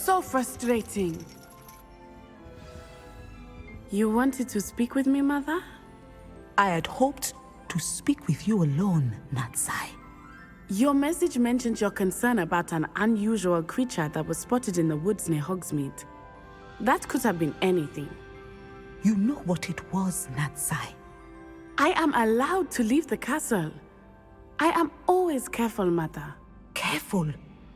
So frustrating. You wanted to speak with me, Mother? I had hoped to speak with you alone, Natsai. Your message mentioned your concern about an unusual creature that was spotted in the woods near Hogsmeade. That could have been anything. You know what it was, Natsai. I am allowed to leave the castle. I am always careful, Mother. Careful.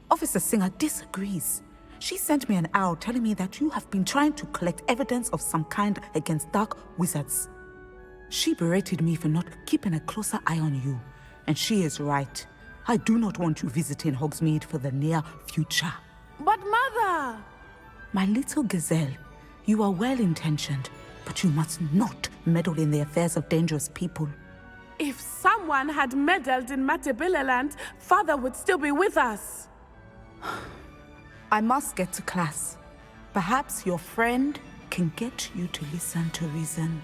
Officer Singer disagrees. She sent me an owl telling me that you have been trying to collect evidence of some kind against dark wizards. She berated me for not keeping a closer eye on you, and she is right. I do not want you visiting Hogsmeade for the near future. But Mother! My little gazelle, you are well-intentioned, but you must not meddle in the affairs of dangerous people. If someone had meddled in Matabeleland, Father would still be with us. I must get to class. Perhaps your friend can get you to listen to reason.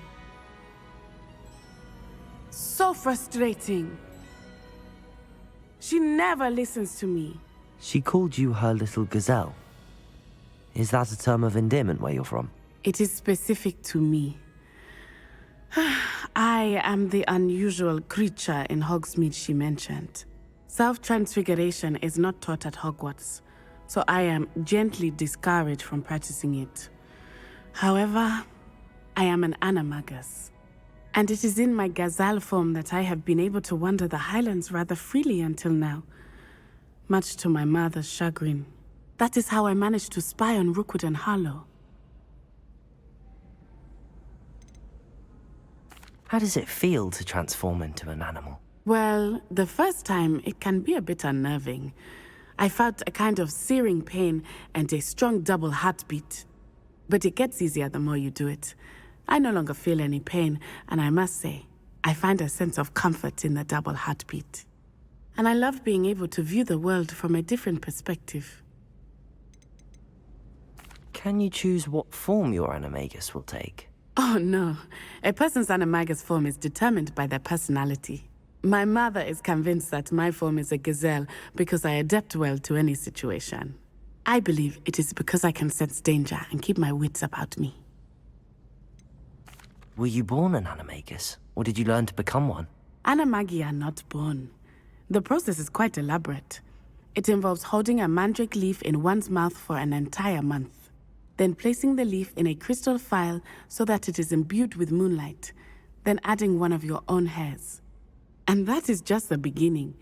So frustrating. She never listens to me. She called you her little gazelle. Is that a term of endearment where you're from? It is specific to me. I am the unusual creature in Hogsmeade she mentioned. Self-transfiguration is not taught at Hogwarts, so I am gently discouraged from practicing it. However, I am an animagus, and it is in my gazelle form that I have been able to wander the highlands rather freely until now, much to my mother's chagrin. That is how I managed to spy on Rookwood and Harlow. How does it feel to transform into an animal? Well, the first time, it can be a bit unnerving. I felt a kind of searing pain and a strong double heartbeat. But it gets easier the more you do it. I no longer feel any pain, and I must say, I find a sense of comfort in the double heartbeat. And I love being able to view the world from a different perspective. Can you choose what form your animagus will take? Oh no, a person's animagus form is determined by their personality. My mother is convinced that my form is a gazelle because I adapt well to any situation. I believe it is because I can sense danger and keep my wits about me. Were you born an animagus, or did you learn to become one? Animagi are not born. The process is quite elaborate. It involves holding a mandrake leaf in one's mouth for an entire month, then placing the leaf in a crystal phial so that it is imbued with moonlight, then adding one of your own hairs. And that is just the beginning.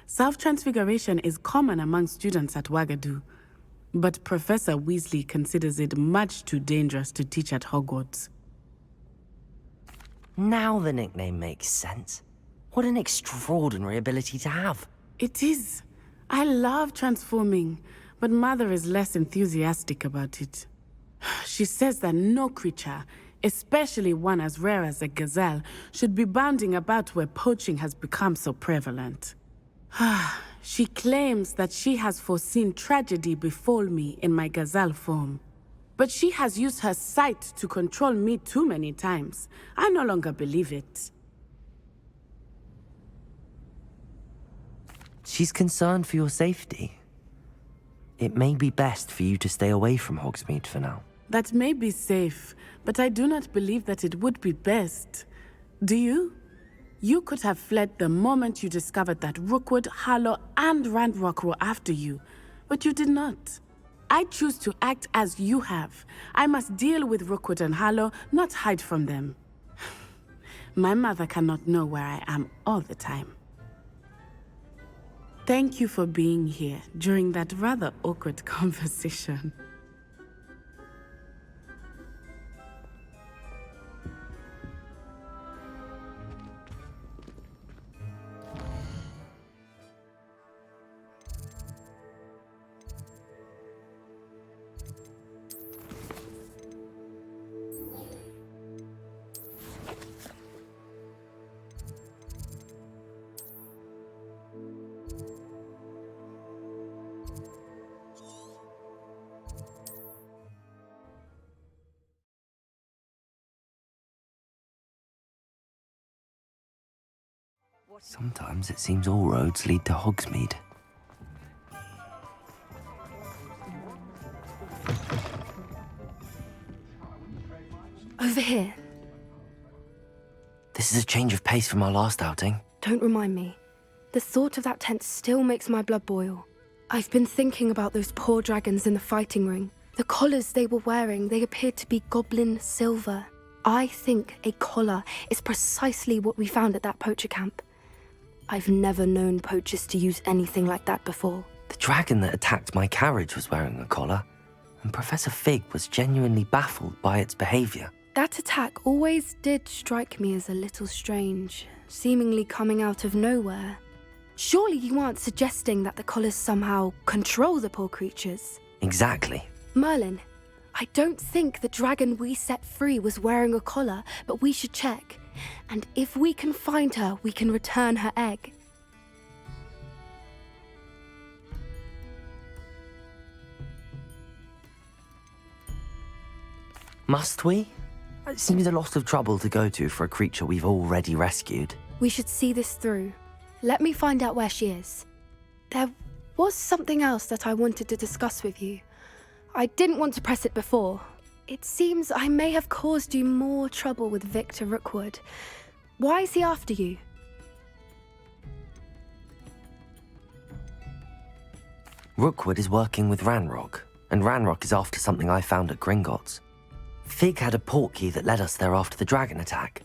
Self-transfiguration is common among students at Wagadu, but Professor Weasley considers it much too dangerous to teach at Hogwarts. Now the nickname makes sense. What an extraordinary ability to have. It is. I love transforming, but Mother is less enthusiastic about it. She says that no creature, especially one as rare as a gazelle, should be bounding about where poaching has become so prevalent. She claims that she has foreseen tragedy befall me in my gazelle form. But she has used her sight to control me too many times. I no longer believe it. She's concerned for your safety. It may be best for you to stay away from Hogsmeade for now. That may be safe, but I do not believe that it would be best. Do you? You could have fled the moment you discovered that Rookwood, Harlow, and Ranrock were after you, but you did not. I choose to act as you have. I must deal with Rookwood and Harlow, not hide from them. My mother cannot know where I am all the time. Thank you for being here during that rather awkward conversation. Sometimes it seems all roads lead to Hogsmeade. over here. This is a change of pace from our last outing. Don't remind me. The thought of that tent still makes my blood boil. I've been thinking about those poor dragons in the fighting ring. The collars they were wearing, they appeared to be goblin silver. I think a collar is precisely what we found at that poacher camp. I've never known poachers to use anything like that before. The dragon that attacked my carriage was wearing a collar, and Professor Fig was genuinely baffled by its behavior. That attack always did strike me as a little strange, seemingly coming out of nowhere. Surely you aren't suggesting that the collars somehow control the poor creatures? Exactly. Merlin, I don't think the dragon we set free was wearing a collar, but we should check. And if we can find her, we can return her egg. Must we? It seems a lot of trouble to go to for a creature we've already rescued. We should see this through. Let me find out where she is. There was something else that I wanted to discuss with you. I didn't want to press it before. It seems I may have caused you more trouble with Victor Rookwood. Why is he after you? Rookwood is working with Ranrock, and Ranrock is after something I found at Gringotts. Fig had a portkey that led us there after the dragon attack.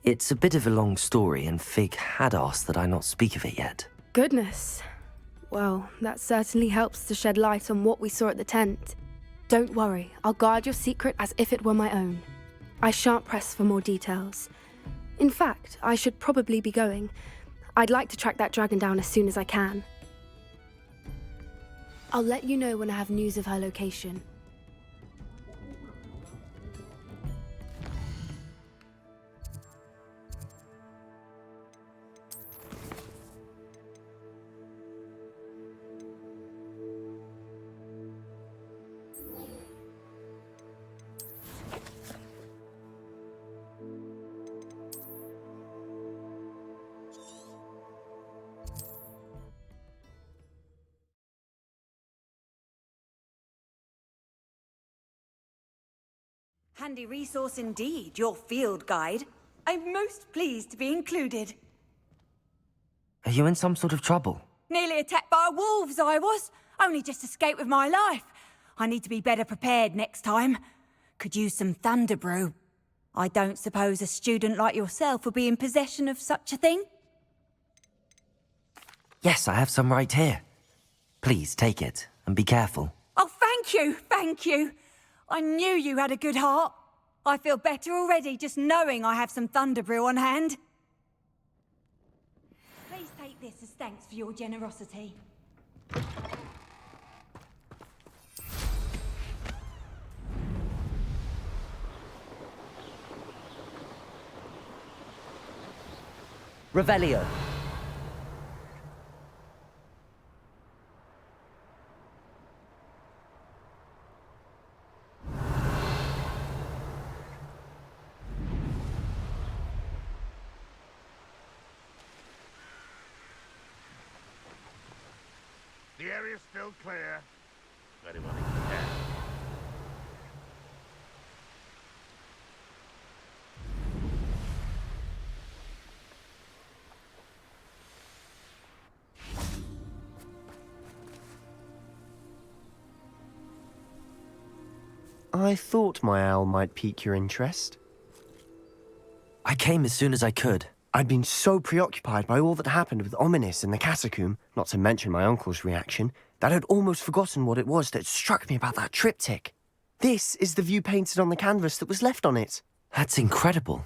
It's a bit of a long story, and Fig had asked that I not speak of it yet. Goodness. Well, that certainly helps to shed light on what we saw at the tent. Don't worry, I'll guard your secret as if it were my own. I shan't press for more details. In fact, I should probably be going. I'd like to track that dragon down as soon as I can. I'll let you know when I have news of her location. Handy resource indeed, your field guide. I'm most pleased to be included. Are you in some sort of trouble? Nearly attacked by wolves, I was. Only just escaped with my life. I need to be better prepared next time. Could use some thunder brew. I don't suppose a student like yourself would be in possession of such a thing? Yes, I have some right here. Please take it, and be careful. Oh, thank you, thank you. I knew you had a good heart. I feel better already just knowing I have some thunder brew on hand. Please take this as thanks for your generosity. Revelio. The area's still clear. Anyone in there? I thought my owl might pique your interest. I came as soon as I could. I'd been so preoccupied by all that happened with Ominis and the catacomb, not to mention my uncle's reaction, that I'd almost forgotten what it was that struck me about that triptych. This is the view painted on the canvas that was left on it. That's incredible.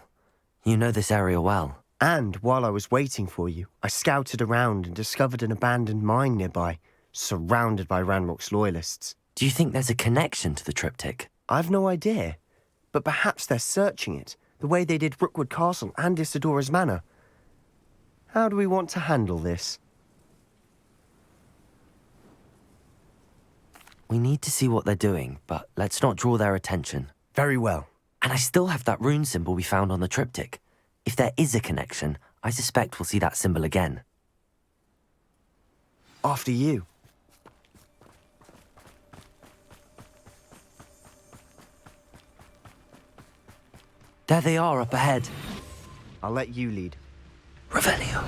You know this area well. And while I was waiting for you, I scouted around and discovered an abandoned mine nearby, surrounded by Ranrock's loyalists. Do you think there's a connection to the triptych? I've no idea, but perhaps they're searching it, the way they did Rookwood Castle and Isidora's Manor. How do we want to handle this? We need to see what they're doing, but let's not draw their attention. Very well. And I still have that rune symbol we found on the triptych. If there is a connection, I suspect we'll see that symbol again. After you. There they are up ahead. I'll let you lead. Revelio.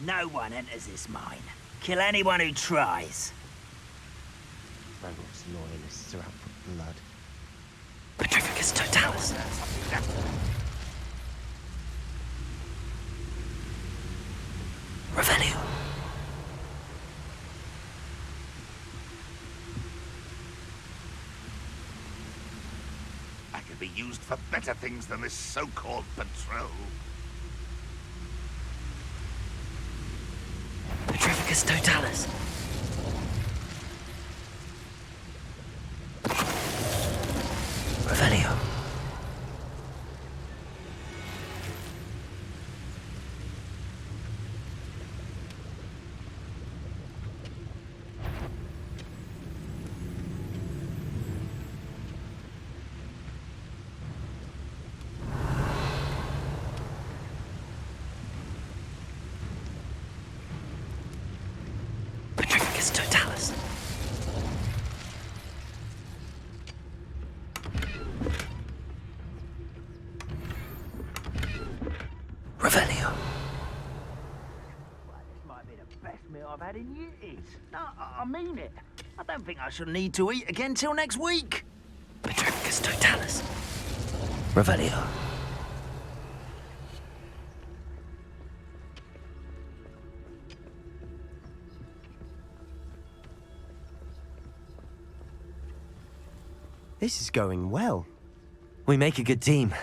No one enters this mine. Kill anyone who tries. Ranrock's loyalists are out for blood. Petrificus Totalis. Revelio. I could be used for better things than this so-called patrol. Petrificus Totalis. Revelio. Petrificus Totalis. Revelio. This might be the best meal I've had in years. No, I mean it. I don't think I should need to eat again till next week. Petrificus Totalis. Revelio. This is going well. We make a good team.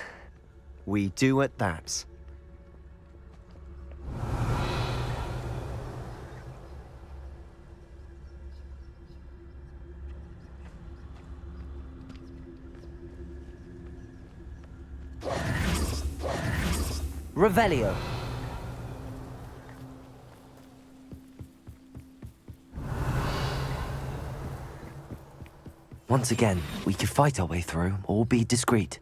We do at that. Revelio. Once again, we could fight our way through or be discreet.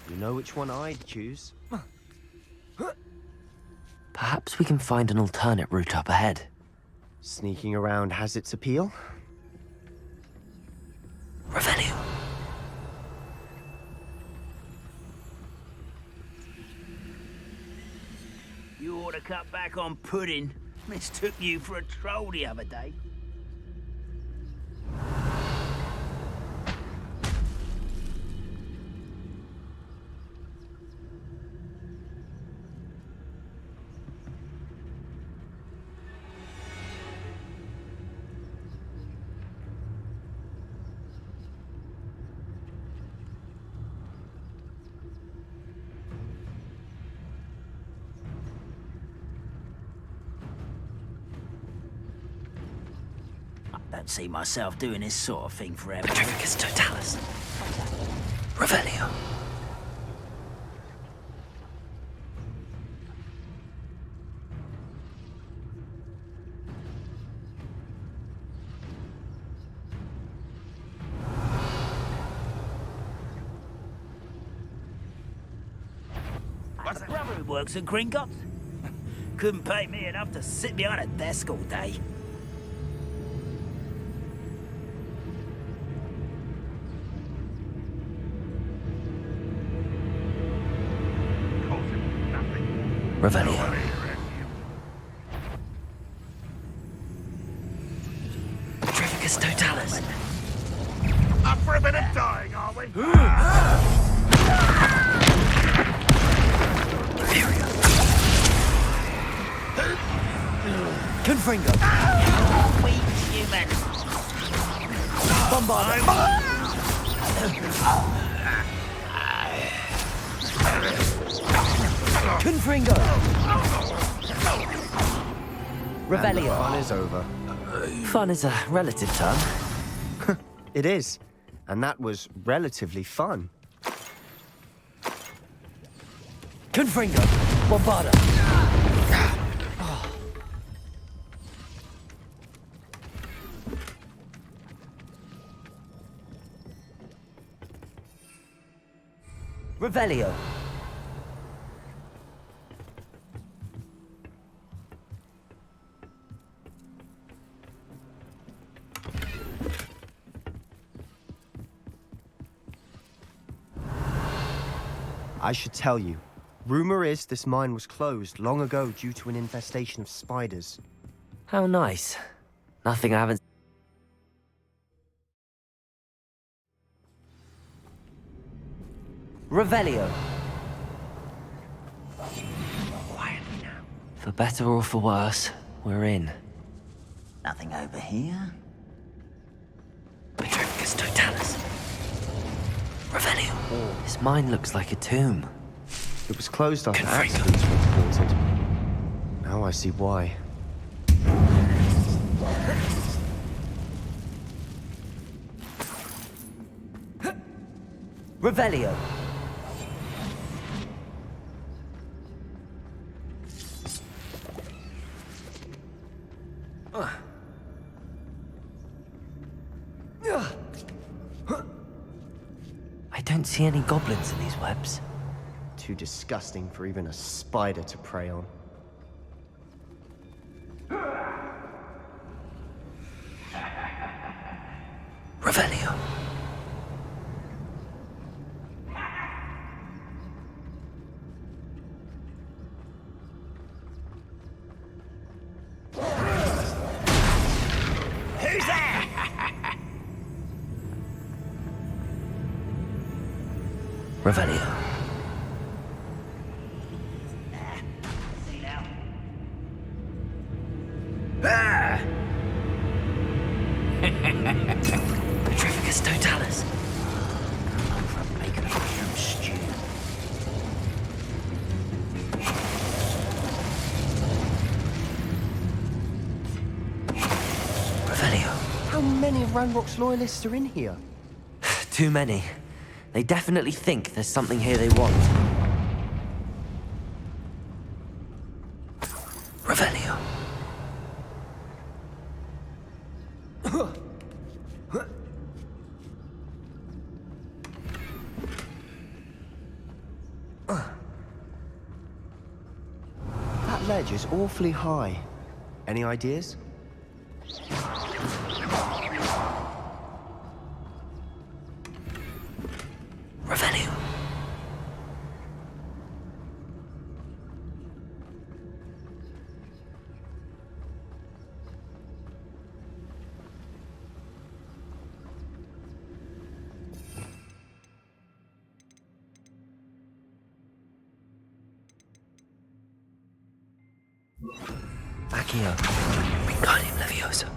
You know which one I'd choose. Perhaps we can find an alternate route up ahead. Sneaking around has its appeal. Revelio. You ought to cut back on pudding. Mistook you for a troll the other day. Don't see myself doing this sort of thing forever. Petrificus Totalis. Revelio. My brother who works at Gringotts. Couldn't pay me enough to sit behind a desk all day. Calls him nothing. Revelio. Nobody around Petrificus Totalis. here. Up for a bit of dying, are we? Confringo. Weak human. Bombardo. Confringo. And the Revelio. fun is over. Fun is a relative term. It is. And that was relatively fun. Confringo. Bombardo. Revelio. I should tell you. Rumor is this mine was closed long ago due to an infestation of spiders. How nice. Nothing I haven't... Revelio. Quietly now. For better or for worse, we're in. Nothing over here. Petrificus totalis. Revelio. This mine looks like a tomb. It was closed after Confringo. accidents were reported. Now I see why. Revelio. I don't see any goblins in these webs. Too disgusting for even a spider to prey on. Revelio. Who's there? Revelio. See now. Petrificus totalis. I'm for bacon and mushroom stew. Revelio. How many of Ranrock's loyalists are in here? Too many. They definitely think there's something here they want. Revelio. That ledge is awfully high. Any ideas? Revelio. Accio. Wingardium Leviosa.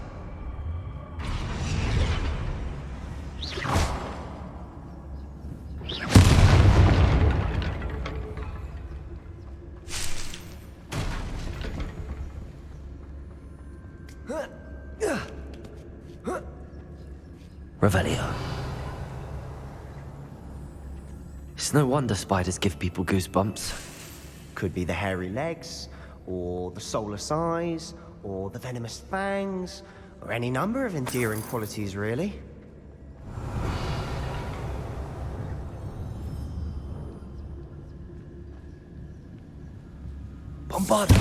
Revelio. It's no wonder spiders give people goosebumps. Could be the hairy legs, or the soulless eyes, or the venomous fangs, or any number of endearing qualities, really. Bombard.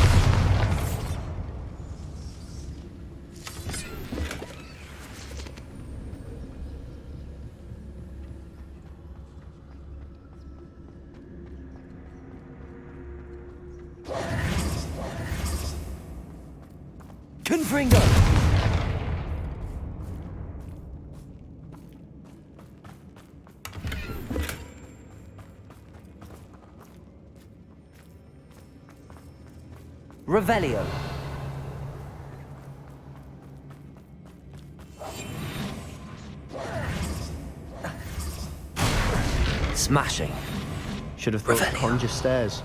Confringo. Revelio. Smashing. Should have thought to Revelio. conjure stairs.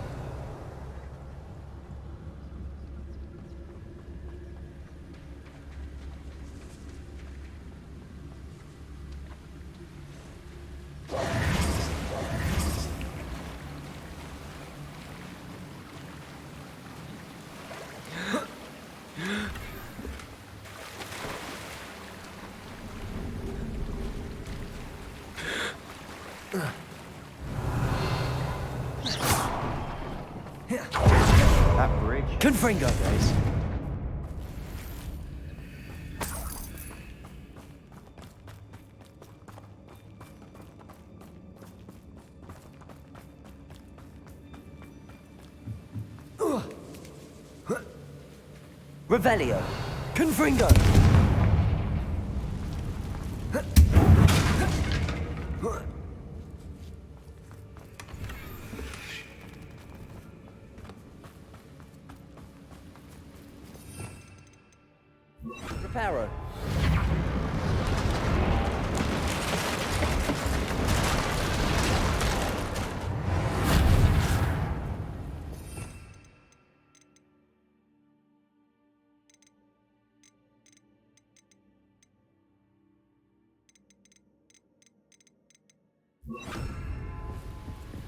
That bridge. Confringo. Guys. Revelio. Confringo. Reparo.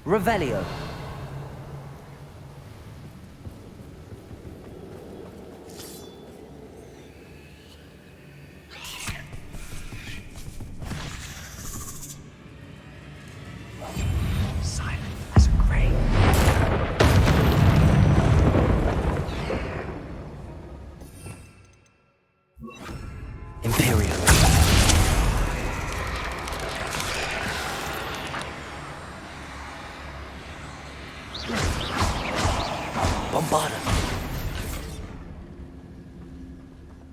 Revelio. Silent as a grave. Imperial. Bombarda.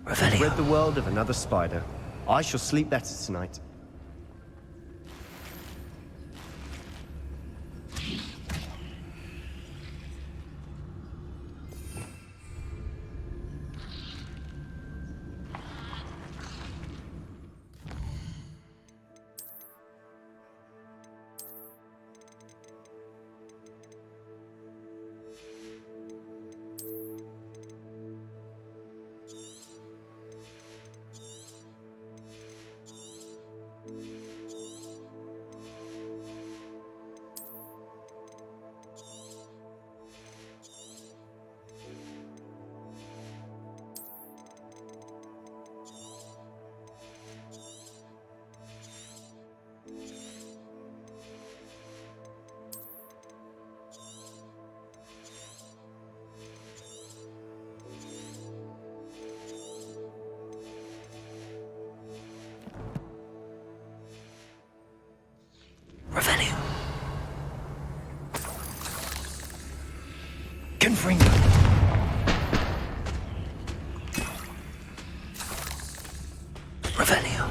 Revelio. Rid the world of another spider. I shall sleep better tonight. Revelio. Confringo. Revelio.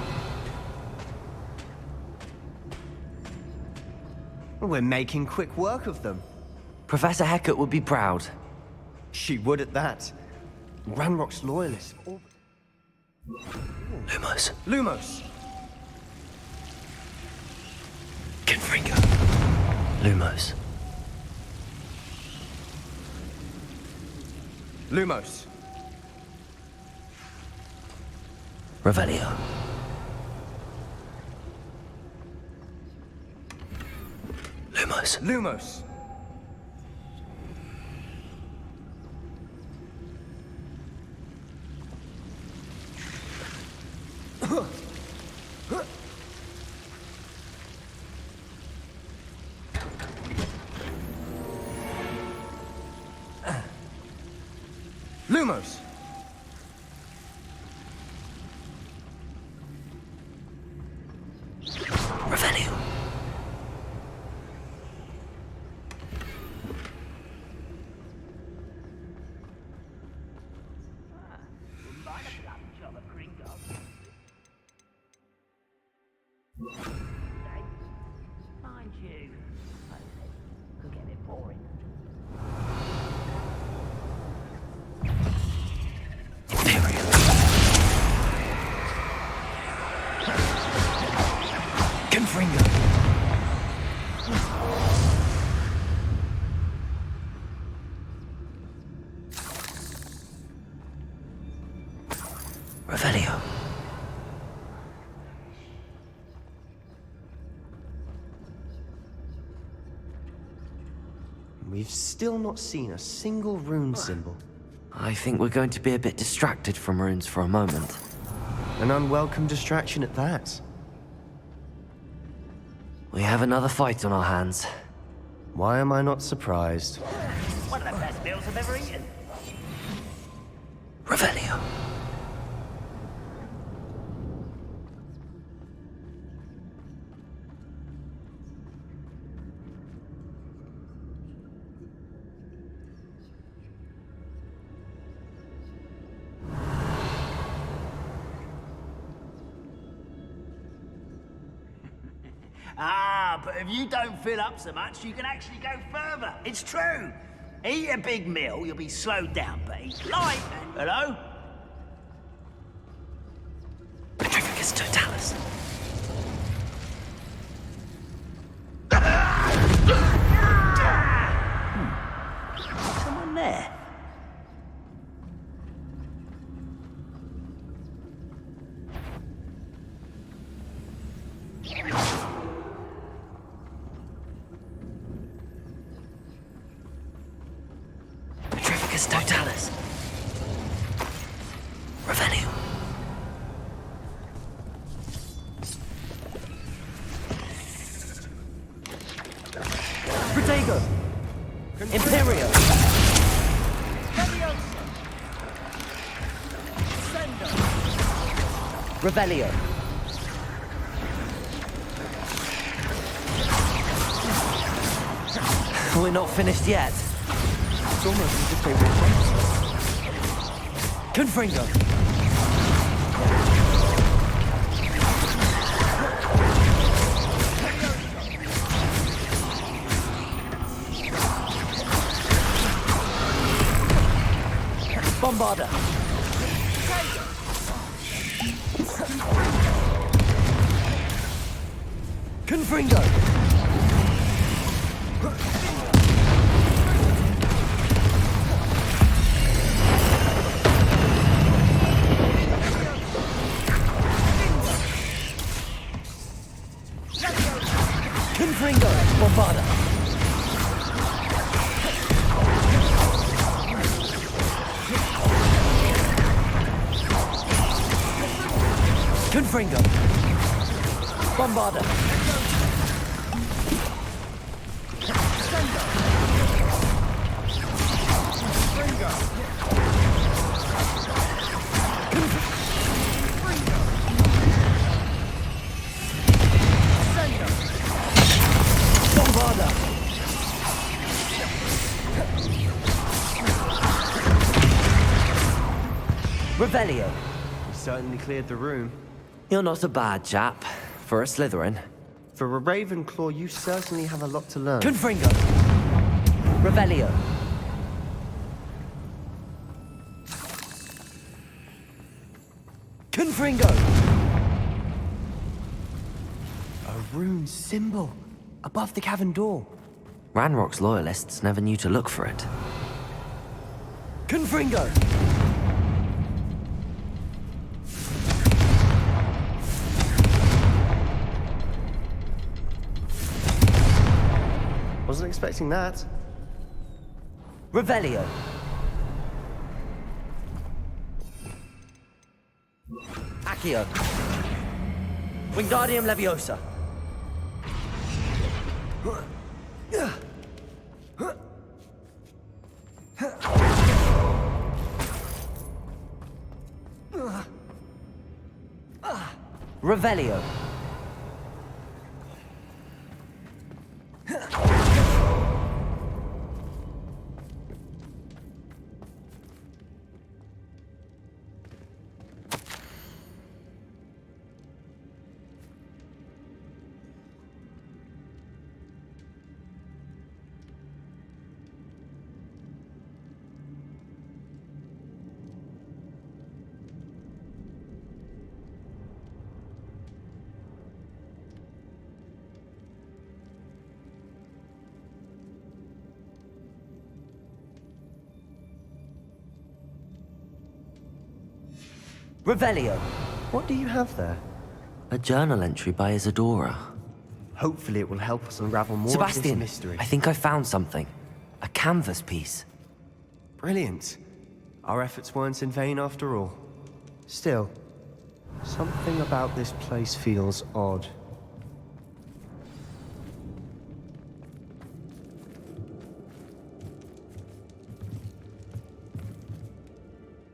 We're making quick work of them. Professor Hecat would be proud. She would at that. Ranrock's loyalists. Lumos. Lumos! Confringo. Lumos. Lumos. Revelio. Lumos. Lumos. Lumos. Revelio. Mind you, could get a bit boring. Imperial. Confringo. Revelio. We've still not seen a single rune symbol. I think we're going to be a bit distracted from runes for a moment. An unwelcome distraction at that. We have another fight on our hands. Why am I not surprised? One of the best meals I've ever eaten. Revelio. Ah, but if you don't fill up so much, you can actually go further. It's true. Eat a big meal, you'll be slowed down, but eat light and... Hello? Petrificus totalis. Someone there. Petrificus totalis. Revenue. Protego. Imperio. Revelio. We're not finished yet. It's almost as if they were friends. Confringo. Bombarda. Confringo. Confringo. Bombarda. Confringo. Bombarda. Bombarda. Revelio. We certainly cleared the room. You're not a bad chap for a Slytherin. For a Ravenclaw, you certainly have a lot to learn. Confringo. Revelio. Confringo. A rune symbol above the cavern door. Ranrock's loyalists never knew to look for it. Confringo. Wasn't expecting that. Revelio. Accio. Wingardium Leviosa. Revelio. Revelio. What do you have there? A journal entry by Isadora. Hopefully it will help us unravel more of Sebastian, this mystery. I think I found something. A canvas piece. Brilliant. Our efforts weren't in vain after all. Still, something about this place feels odd.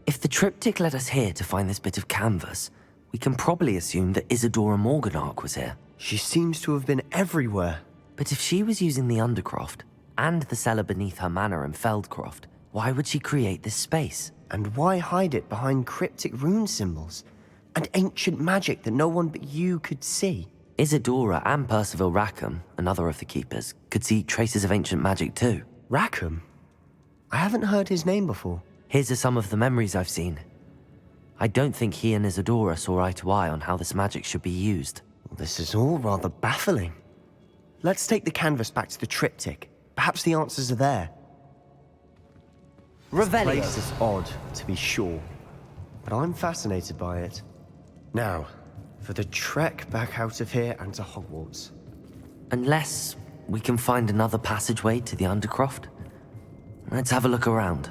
If the triptych led us here to find this bit of canvas, we can probably assume that Isadora Morganach was here. She seems to have been everywhere. But if she was using the Undercroft, and the cellar beneath her manor in Feldcroft, why would she create this space? And why hide it behind cryptic rune symbols? And ancient magic that no one but you could see? Isadora and Percival Rackham, another of the keepers, could see traces of ancient magic too. Rackham? I haven't heard his name before. Here's are some of the memories I've seen. I don't think he and Isadora saw eye to eye on how this magic should be used. This is all rather baffling. Let's take the canvas back to the triptych. Perhaps the answers are there. This place is odd, to be sure, but I'm fascinated by it. Now, for the trek back out of here and to Hogwarts. Unless we can find another passageway to the Undercroft. Let's have a look around.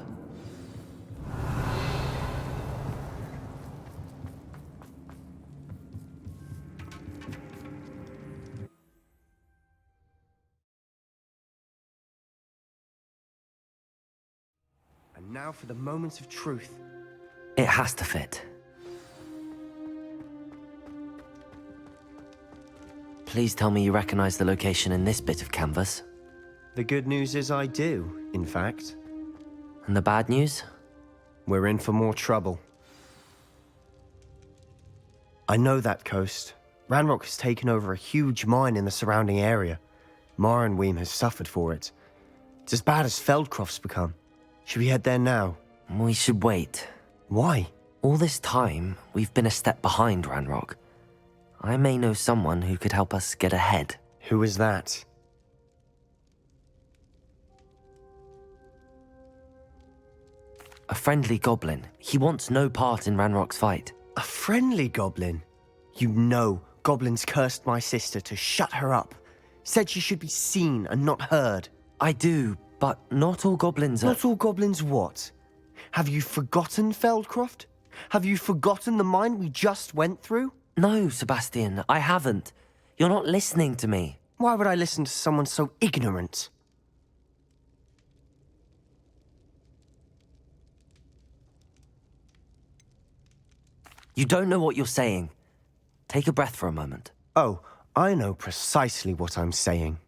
And now for the moment of truth. It has to fit. Please tell me you recognize the location in this bit of canvas. The good news is I do, in fact. And the bad news? We're in for more trouble. I know that coast. Ranrock has taken over a huge mine in the surrounding area. Marrenweem has suffered for it. It's as bad as Feldcroft's become. Should we head there now? We should wait. Why? All this time, we've been a step behind Ranrock. I may know someone who could help us get ahead. Who is that? A friendly goblin. He wants no part in Ranrock's fight. A friendly goblin? You know goblins cursed my sister to shut her up. Said she should be seen and not heard. I do, but not all goblins are... Not all goblins what? Have you forgotten Feldcroft? Have you forgotten the mine we just went through? No, Sebastian, I haven't. You're not listening to me. Why would I listen to someone so ignorant? You don't know what you're saying. Take a breath for a moment. Oh, I know precisely what I'm saying.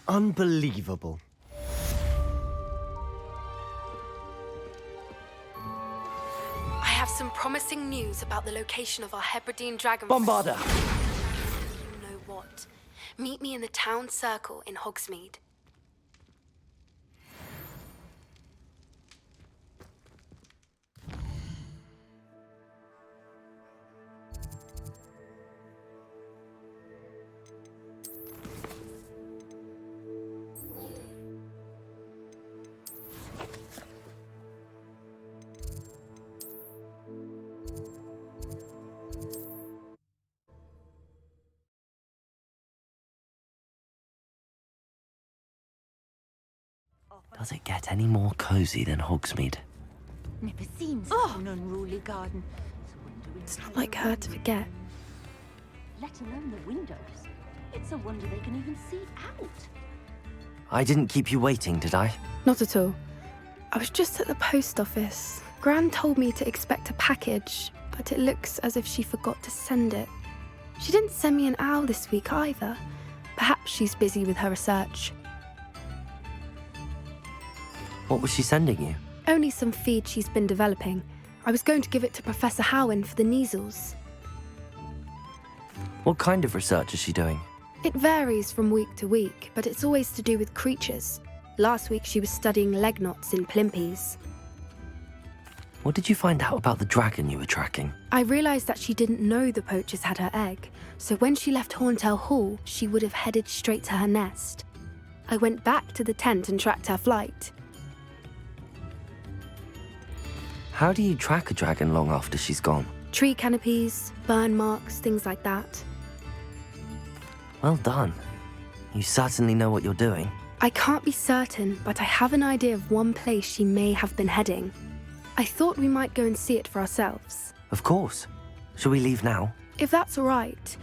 Unbelievable. I have some promising news about the location of our Hebridean dragon. Bombarder! You know what? Meet me in the town circle in Hogsmeade. Does it get any more cozy than Hogsmeade? Never seen such an unruly garden. It's not like her to forget. Let alone the windows. It's a wonder they can even see out. I didn't keep you waiting, did I? Not at all. I was just at the post office. Gran told me to expect a package, but it looks as if she forgot to send it. She didn't send me an owl this week either. Perhaps she's busy with her research. What was she sending you? Only some feed she's been developing. I was going to give it to Professor Howen for the measles. What kind of research is she doing? It varies from week to week, but it's always to do with creatures. Last week she was studying leg knots in plimpies. What did you find out about the dragon you were tracking? I realised that she didn't know the poachers had her egg, so when she left Horntail Hall, she would have headed straight to her nest. I went back to the tent and tracked her flight. How do you track a dragon long after she's gone? Tree canopies, burn marks, things like that. Well done. You certainly know what you're doing. I can't be certain, but I have an idea of one place she may have been heading. I thought we might go and see it for ourselves. Of course. Shall we leave now? If that's all right.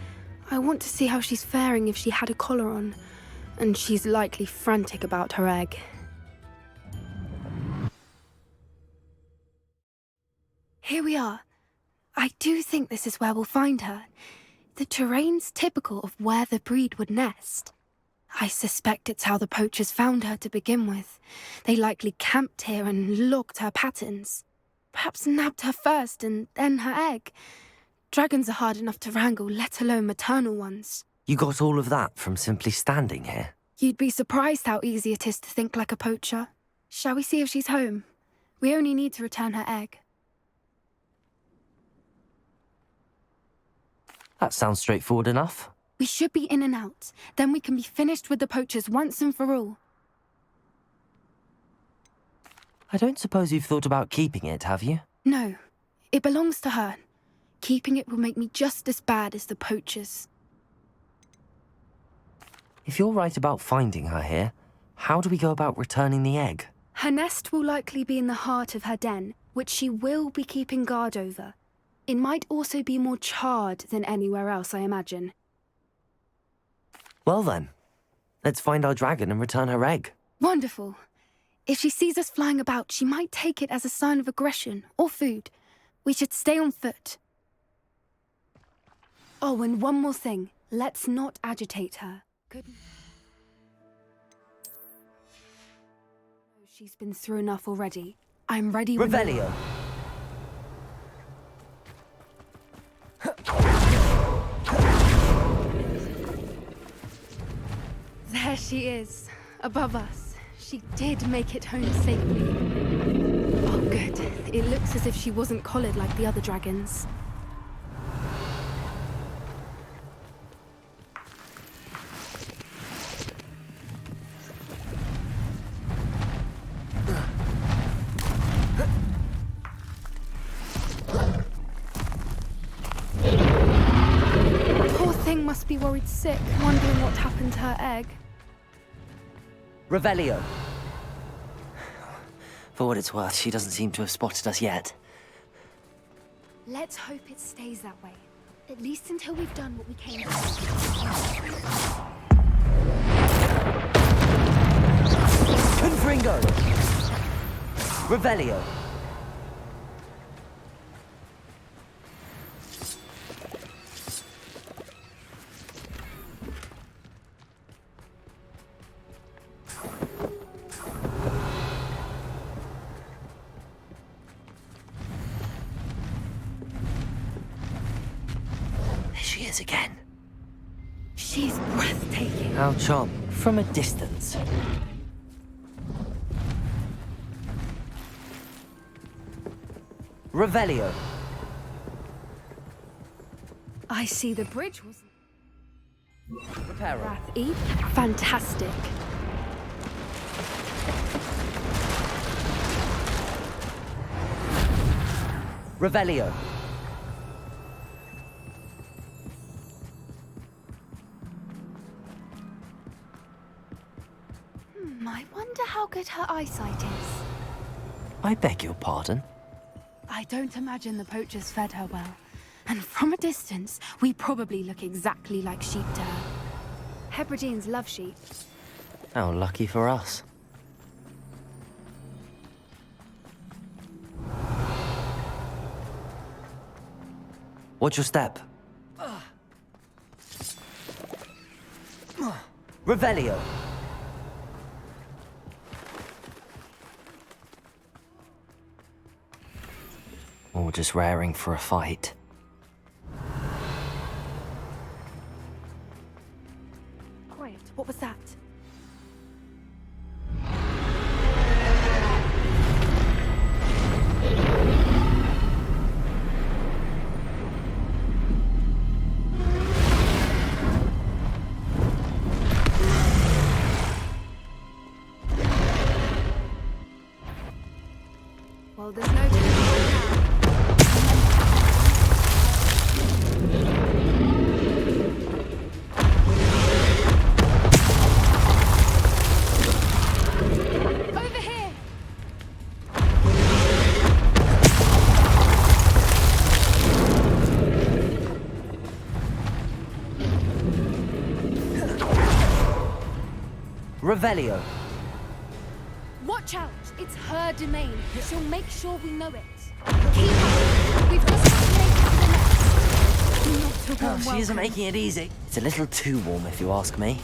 I want to see how she's faring if she had a collar on. And she's likely frantic about her egg. Here we are. I do think this is where we'll find her. The terrain's typical of where the breed would nest. I suspect it's how the poachers found her to begin with. They likely camped here and logged her patterns. Perhaps nabbed her first and then her egg. Dragons are hard enough to wrangle, let alone maternal ones. You got all of that from simply standing here? You'd be surprised how easy it is to think like a poacher. Shall we see if she's home? We only need to return her egg. That sounds straightforward enough. We should be in and out. Then we can be finished with the poachers once and for all. I don't suppose you've thought about keeping it, have you? No, it belongs to her. Keeping it will make me just as bad as the poachers. If you're right about finding her here, how do we go about returning the egg? Her nest will likely be in the heart of her den, which she will be keeping guard over. It might also be more charred than anywhere else, I imagine. Well then, let's find our dragon and return her egg. Wonderful. If she sees us flying about, she might take it as a sign of aggression or food. We should stay on foot. Oh, and one more thing. Let's not agitate her. Good. She's been through enough already. I'm ready when Revelio. There she is, above us. She did make it home safely. Oh, good. It looks as if she wasn't collared like the other dragons. Poor thing must be worried sick, wondering what happened to her egg. Revelio. For what it's worth, she doesn't seem to have spotted us yet. Let's hope it stays that way. At least until we've done what we came for. Confringo! Revelio. She is again. She's breathtaking. How charm from a distance. Revelio. I see the bridge was Reparo. Wrath-E. Fantastic. Revelio. I wonder how good her eyesight is. I beg your pardon? I don't imagine the poachers fed her well. And from a distance, we probably look exactly like sheep to her. Hebrideans love sheep. How lucky for us. Watch your step. Revelio. Or just raring for a fight. Quiet, what was that? Well, there's no telling over here. Revelio. Watch out! It's her domain. She'll make sure we know it. Keep up! We've just got to make it to the nest. Not a warm She isn't welcome. making it easy. It's a little too warm, if you ask me.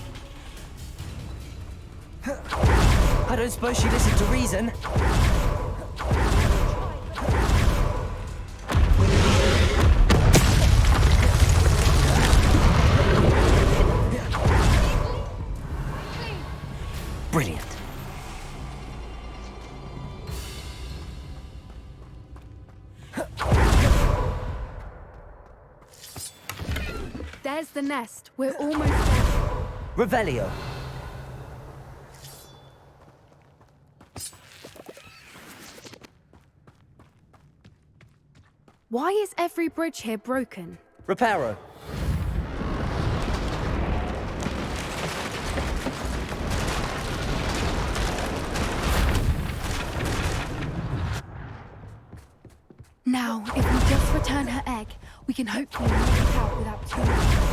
I don't suppose she listened to reason. There's the nest. We're almost there. Revelio. Why is every bridge here broken? Reparo. Now, if we just return her egg, we can hopefully make it out without too much.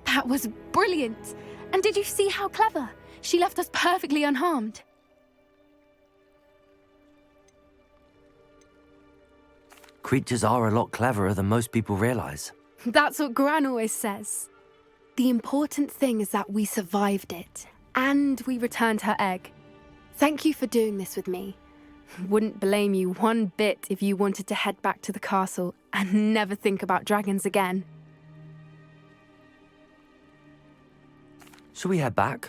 That was brilliant! And did you see how clever? She left us perfectly unharmed. Creatures are a lot cleverer than most people realize. That's what Gran always says. The important thing is that we survived it, and we returned her egg. Thank you for doing this with me. Wouldn't blame you one bit if you wanted to head back to the castle and never think about dragons again. Shall we head back?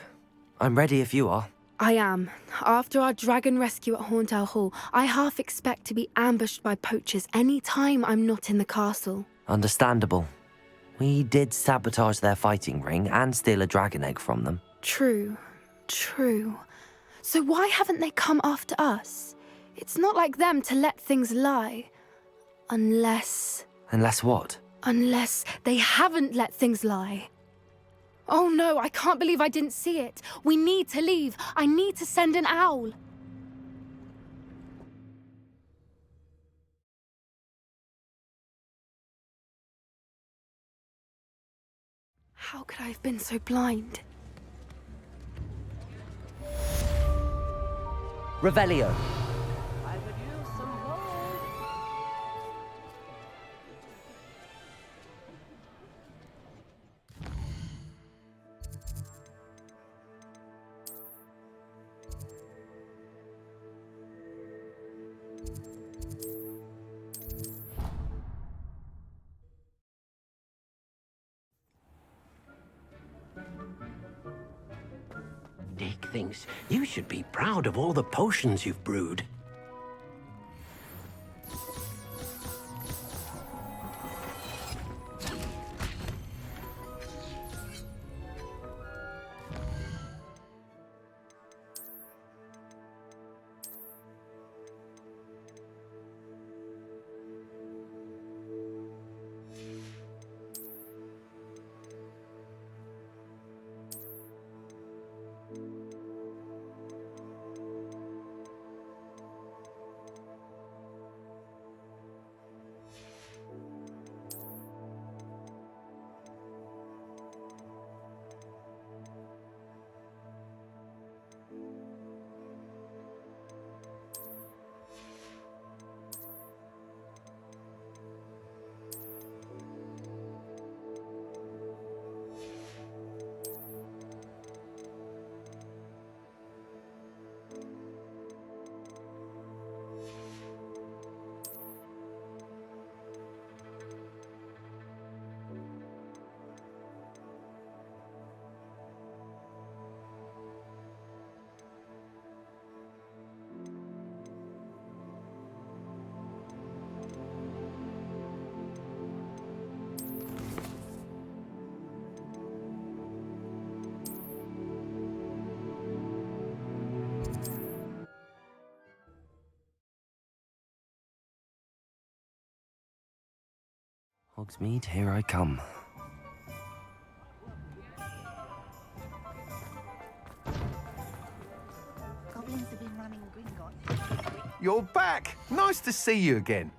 I'm ready if you are. I am. After our dragon rescue at Hauntow Hall, I half expect to be ambushed by poachers any time I'm not in the castle. Understandable. We did sabotage their fighting ring and steal a dragon egg from them. True. So why haven't they come after us? It's not like them to let things lie. Unless What? Unless they haven't let things lie. Oh no, I can't believe I didn't see it. We need to leave. I need to send an owl. How could I have been so blind? Revelio. Dick thinks you should be proud of all the potions you've brewed. Hogsmeade, here I come. You're back! Nice to see you again.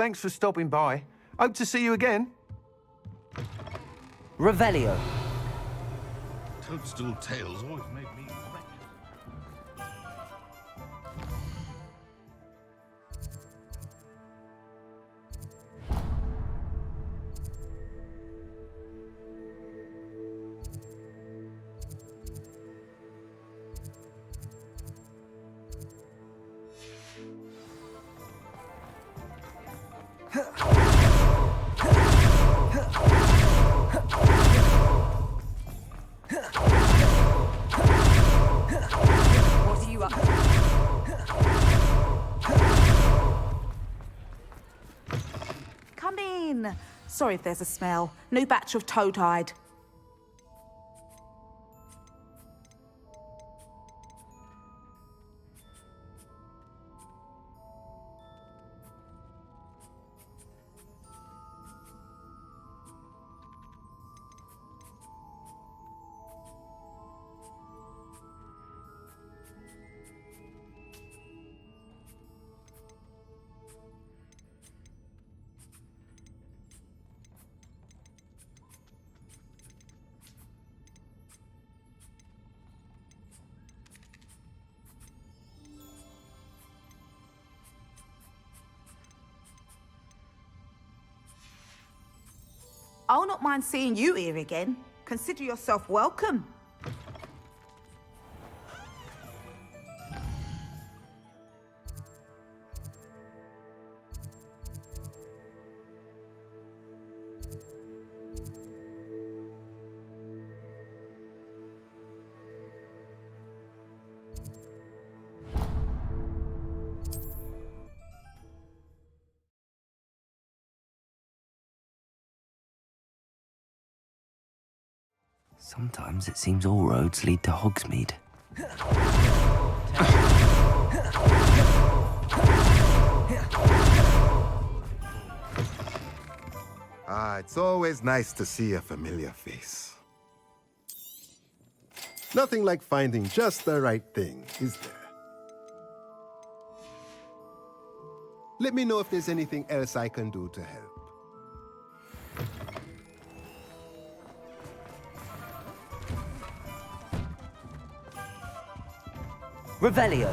Thanks for stopping by. Hope to see you again. Revelio. Toadstool tales always made me What are you up to? Come in. Sorry if there's a smell. New batch of toad-hide. I'll not mind seeing you here again. Consider yourself welcome. Sometimes it seems all roads lead to Hogsmeade. It's always nice to see a familiar face. Nothing like finding just the right thing, is there? Let me know if there's anything else I can do to help. Revelio.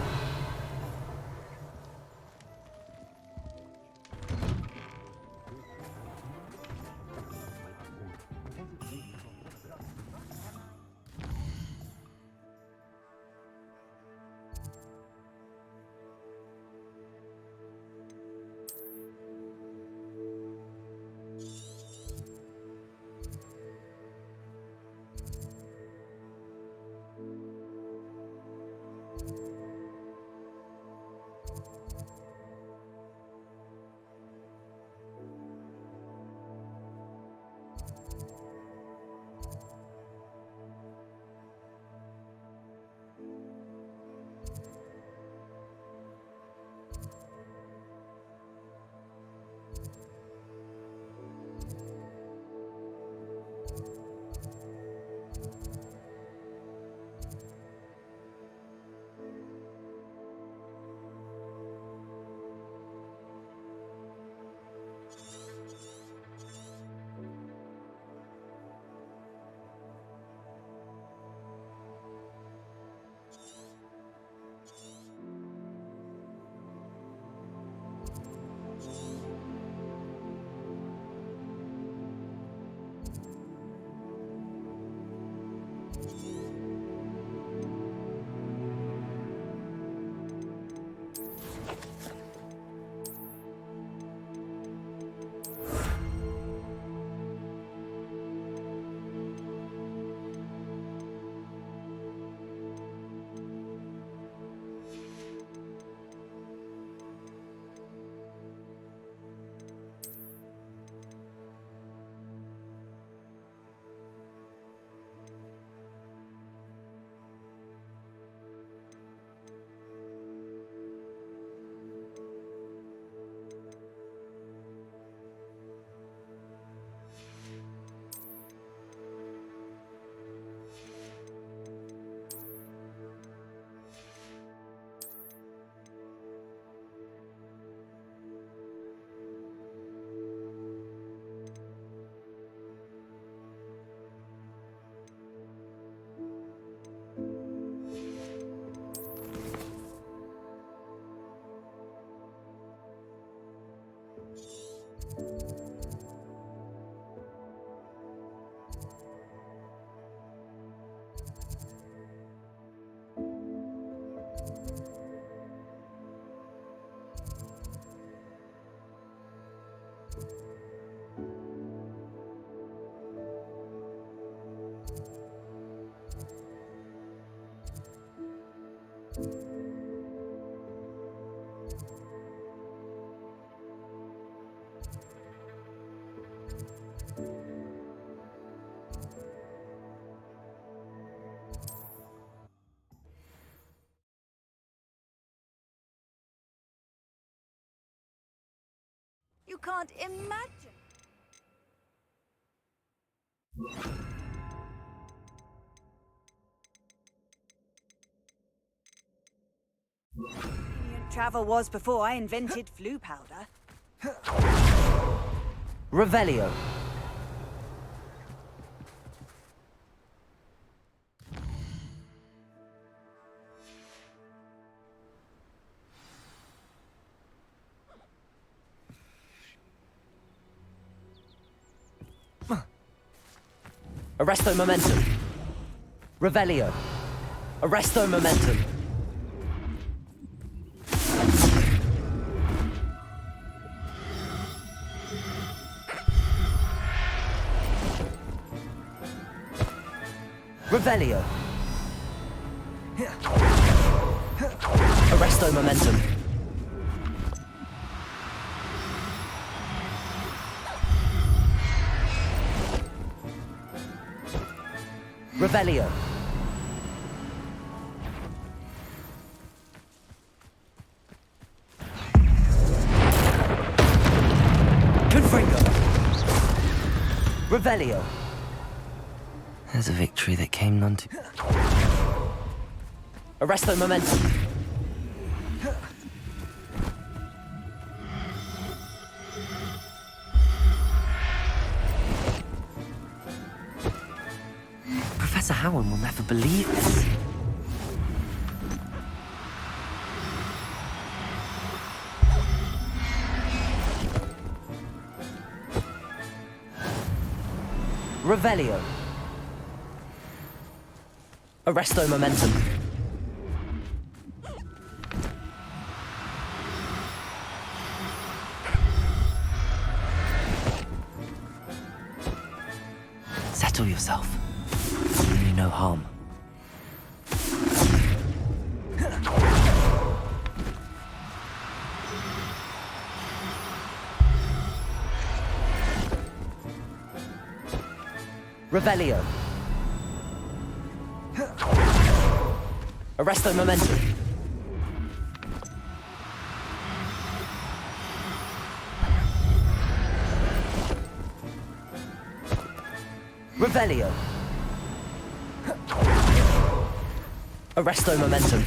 You can't imagine. Travel was before I invented flu powder. Revelio. Arresto momentum. Revelio. Arresto momentum. Revelio. Arresto momentum. Revelio. Confringo. Revelio. There's a victory that came none to... Arresto momentum. Professor Howard will never believe this. Revelio. Arresto momentum. Settle yourself. You mean no harm. Revelio. Arresto momentum. Revelio. Arresto momentum.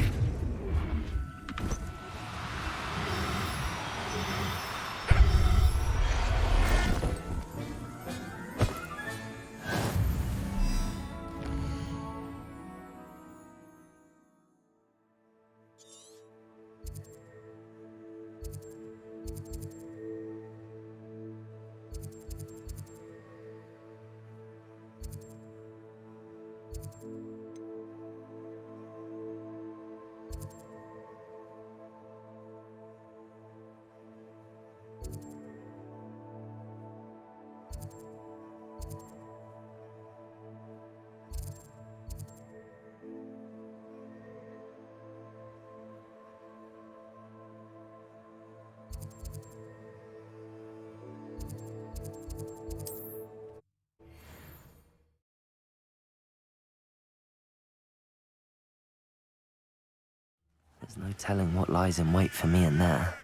There's no telling what lies in wait for me in there.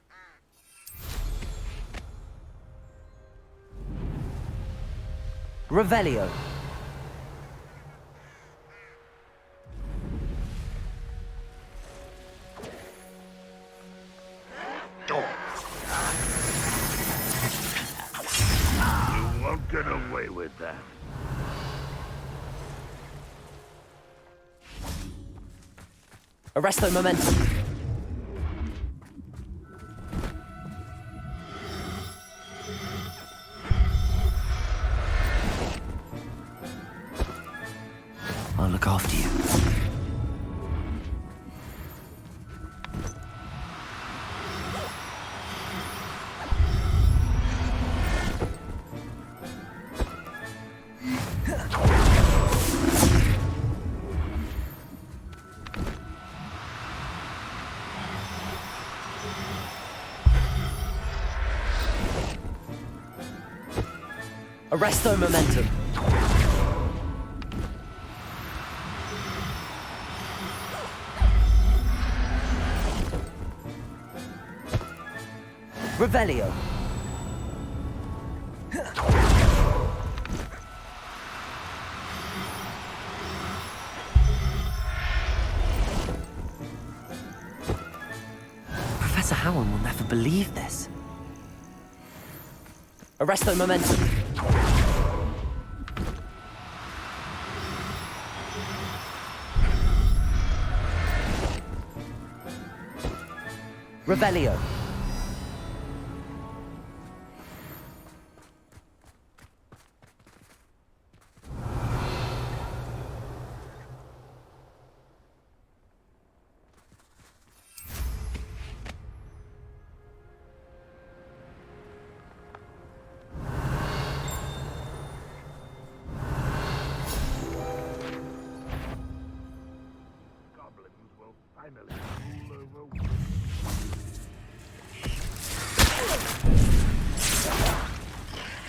Revelio. You won't get away with that. Arresto momentum. I'll look after you. Arresto momentum. Revelio. Professor Howard will never believe this. Arresto momentum. Revelio.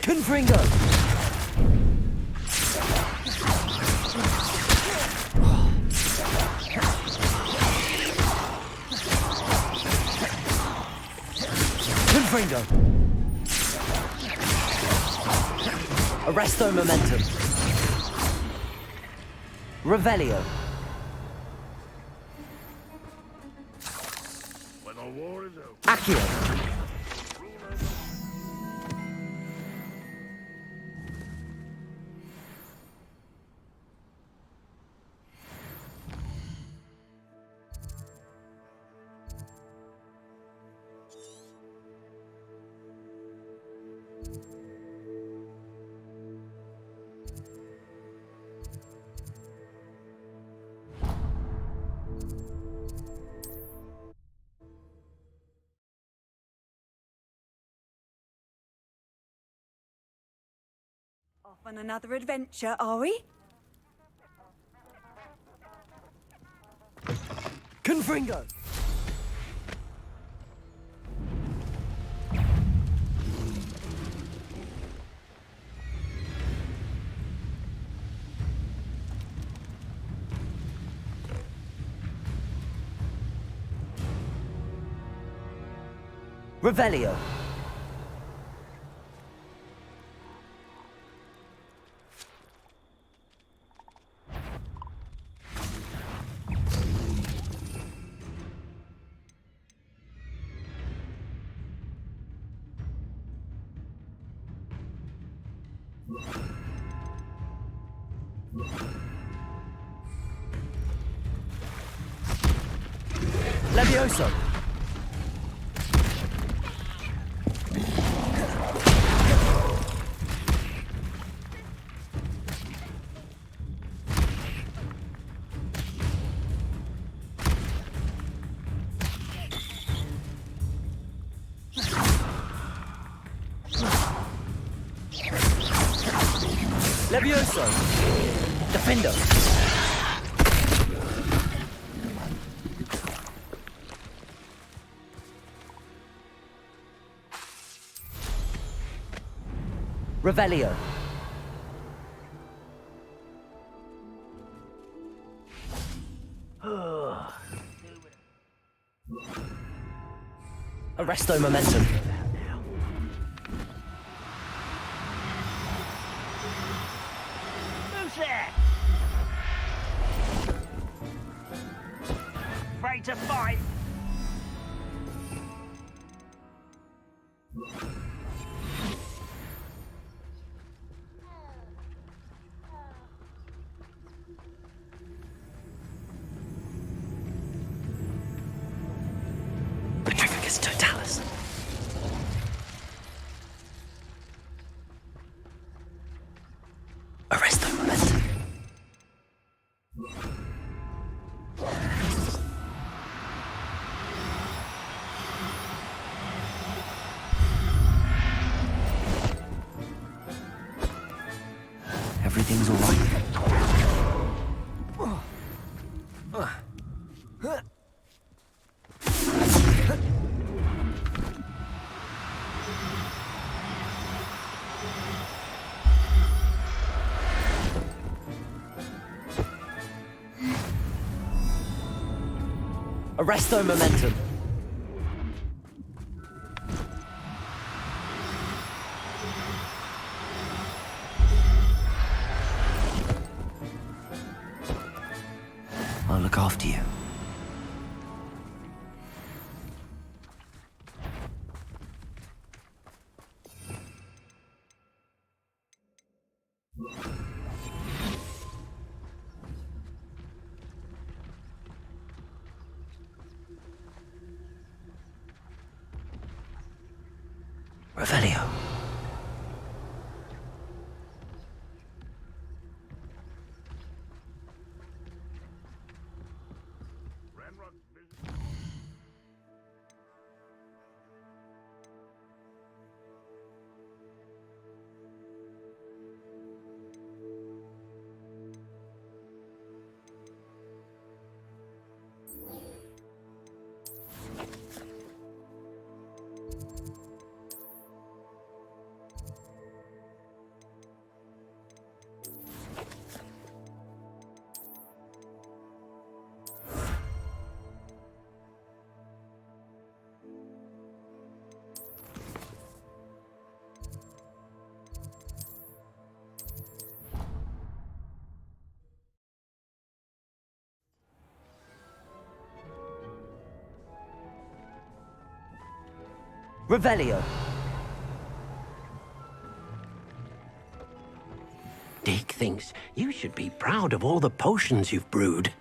Confringo! Confringo! Arresto momentum. Revelio. When the war is over. Accio. Off on another adventure, are we? Confringo! Revelio. Levioso. Levioso. Defendo. Revelio. Arresto momentum. Who's there? Afraid to fight? Petrificus totalis. Arresto momentum. Arresto momentum. I'll look after you. Revelio. Revelio. Deke thinks you should be proud of all the potions you've brewed.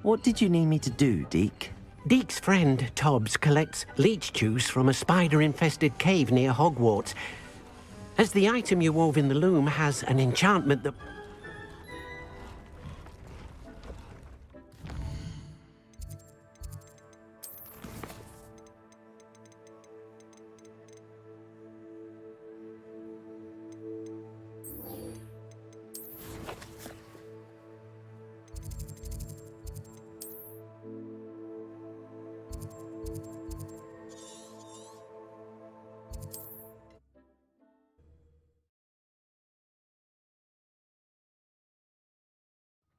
What did you need me to do, Deke? Deke's friend, Tobbs, collects leech juice from a spider-infested cave near Hogwarts. As the item you wove in the loom has an enchantment that...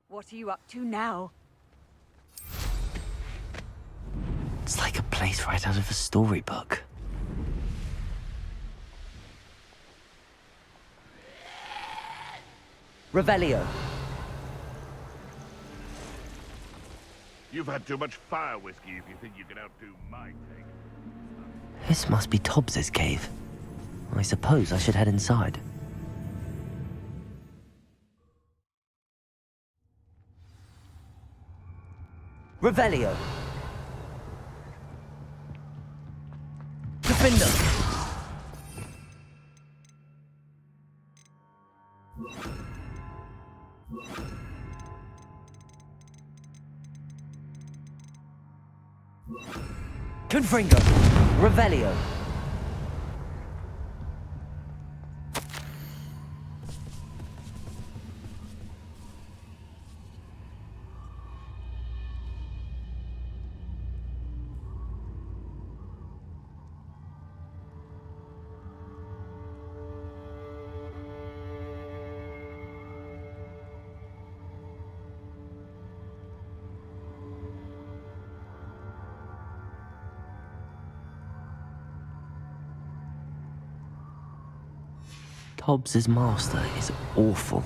What are you up to now? It's like a place right out of a storybook. Revelio. You've had too much fire whiskey if you think you can outdo my take. This must be Tobbs's cave. I suppose I should head inside. Revelio. Defender. Confringo. Revelio. Tobbs's master is awful.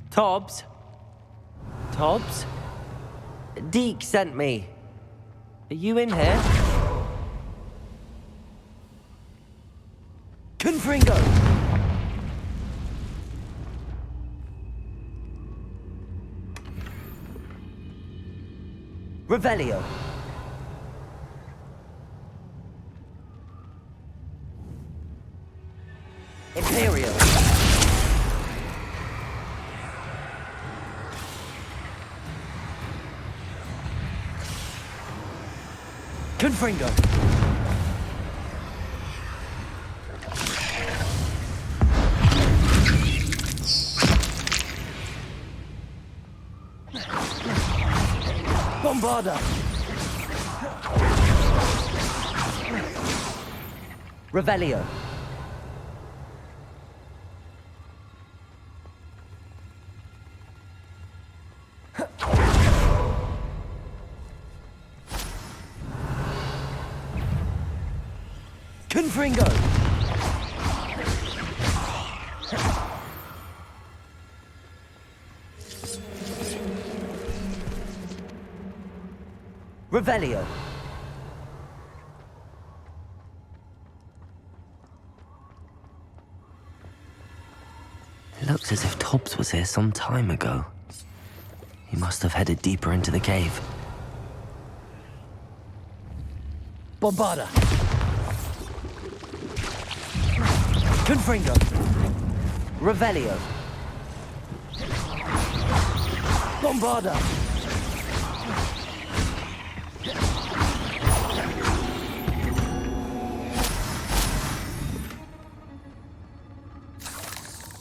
Tobbs? Tobbs? Deke sent me. Are you in here? Confringo! Revelio. Imperial. Confringo. Bombarda. Revelio. Confringo! Revelio. It looks as if Tobbs was here some time ago. He must have headed deeper into the cave. Bombarda. Confringo. Revelio. Bombarda.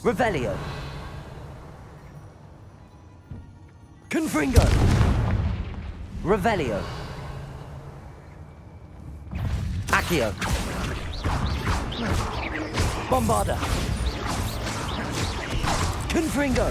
Revelio. Confringo. Revelio. Accio. Bombarda. Confringo.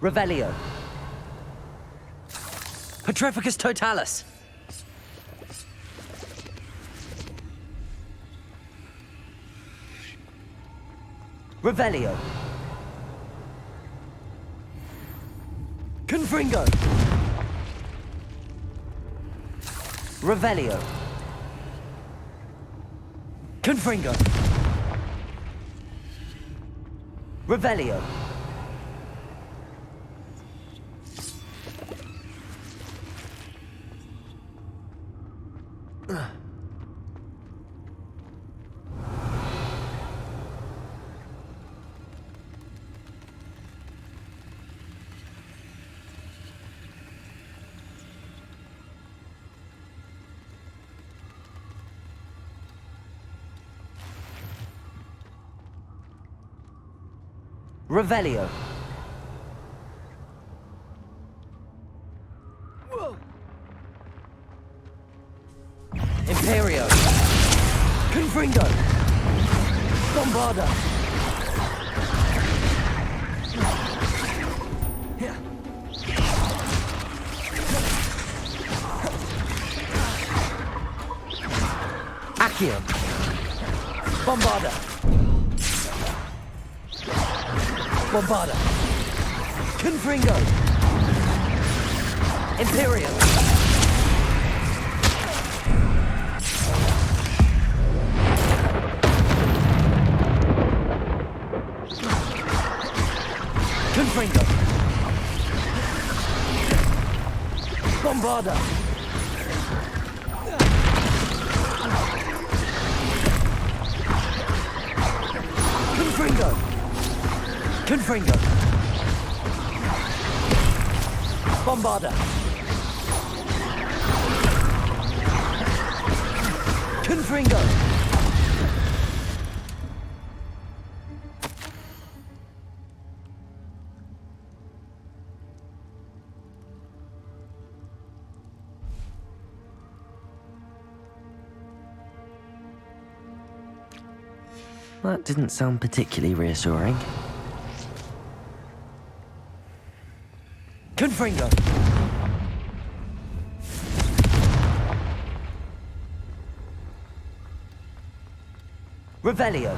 Revelio. Petrificus totalis. Revelio. Confringo. Revelio. Confringo. Revelio. Revelio. Imperio. Confringo. Bombarda. Accio. Bombarda. Bombarda. Confringo. Imperio. Confringo. Bombarda. Confringo. Confringo. Bombarda. Confringo. That didn't sound particularly reassuring. Confringo. Revelio.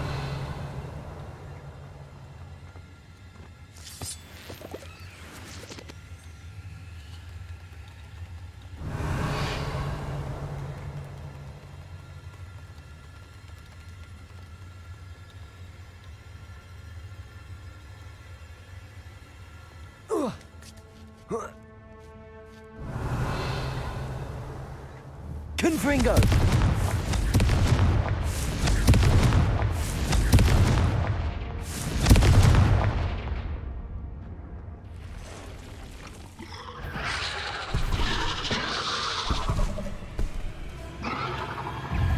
Confringo.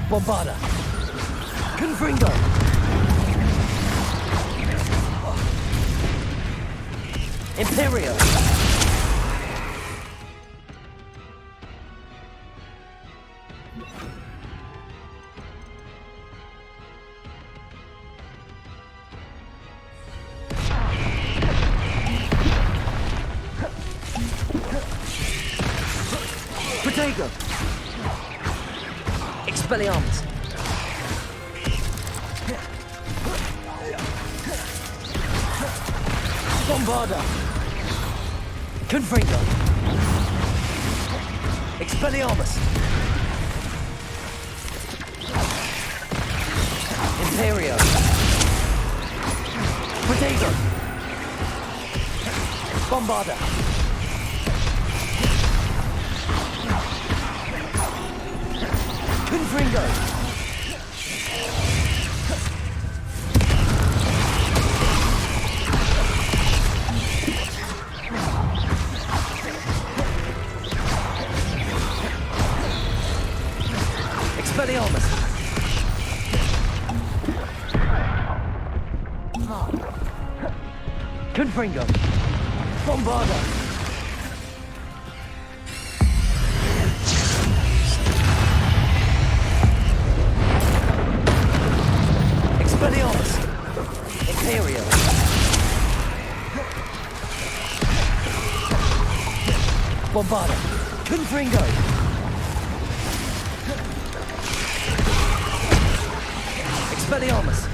Bombarda. Confringo. Imperio. Protego! Expelliarmus! Bombarda! Confringo! Expelliarmus! Imperio! Protego! Bombarda! Confringo! Expelliarmus! Confringo! Bombarda! Expelliarmus! Imperio! Bombarda! Confringo! Expelliarmus!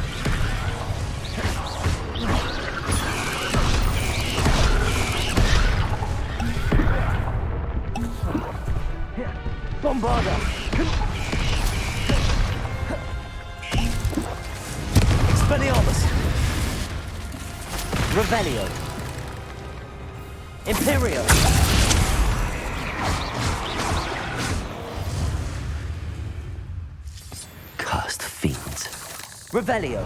Bombarda! Expelliarmus! Revelio! Imperio! Cursed fiends. Revelio!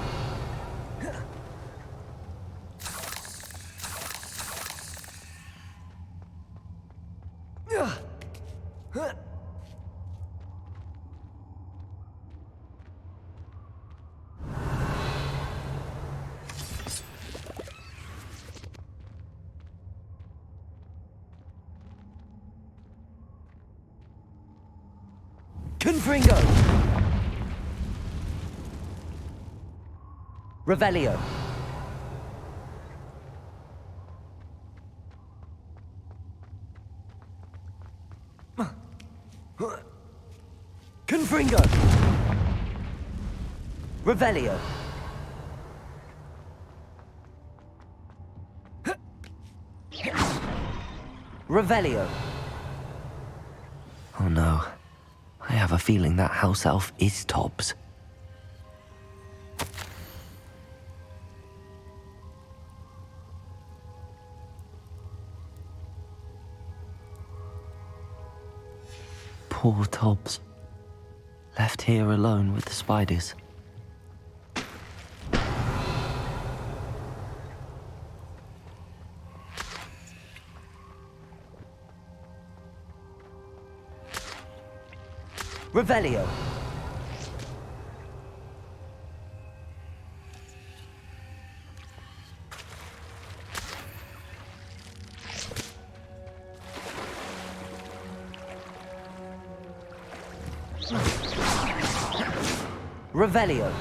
Confringo! Revelio! Confringo! Revelio! Revelio! Oh no. I have a feeling that house elf is Tobbs. Poor Tobbs. Left here alone with the spiders. Revelio! Revelio!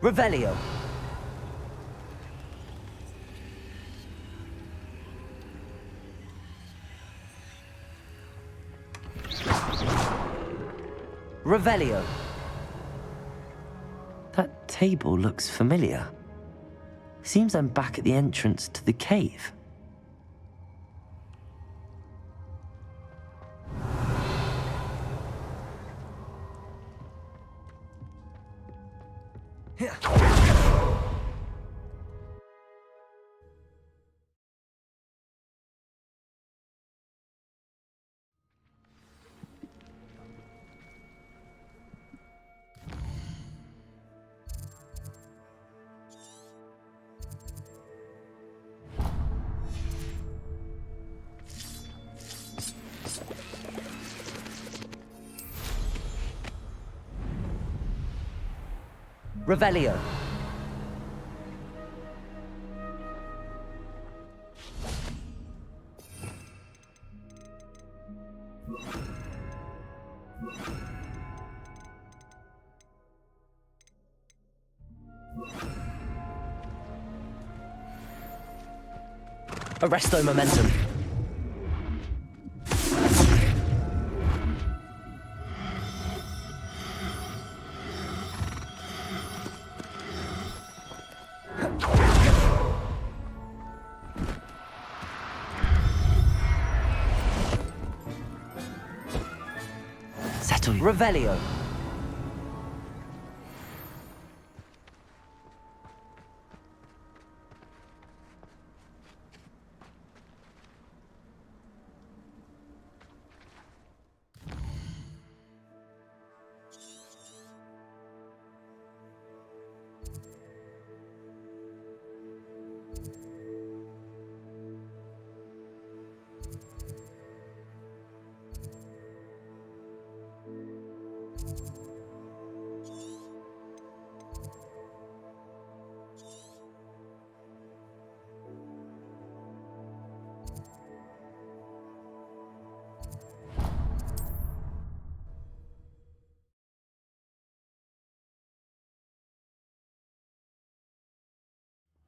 Revelio! Revelio! That table looks familiar. Seems I'm back at the entrance to the cave. Revelio. Arresto momentum. Settle. Revelio.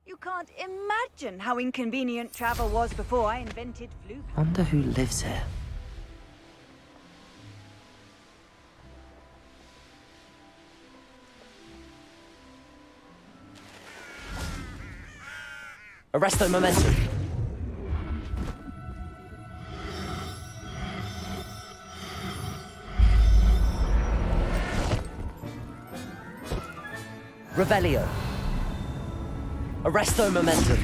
You can't imagine how inconvenient travel was before I invented flu. Wonder who lives here. Arresto momentum. Revelio. Arresto momentum.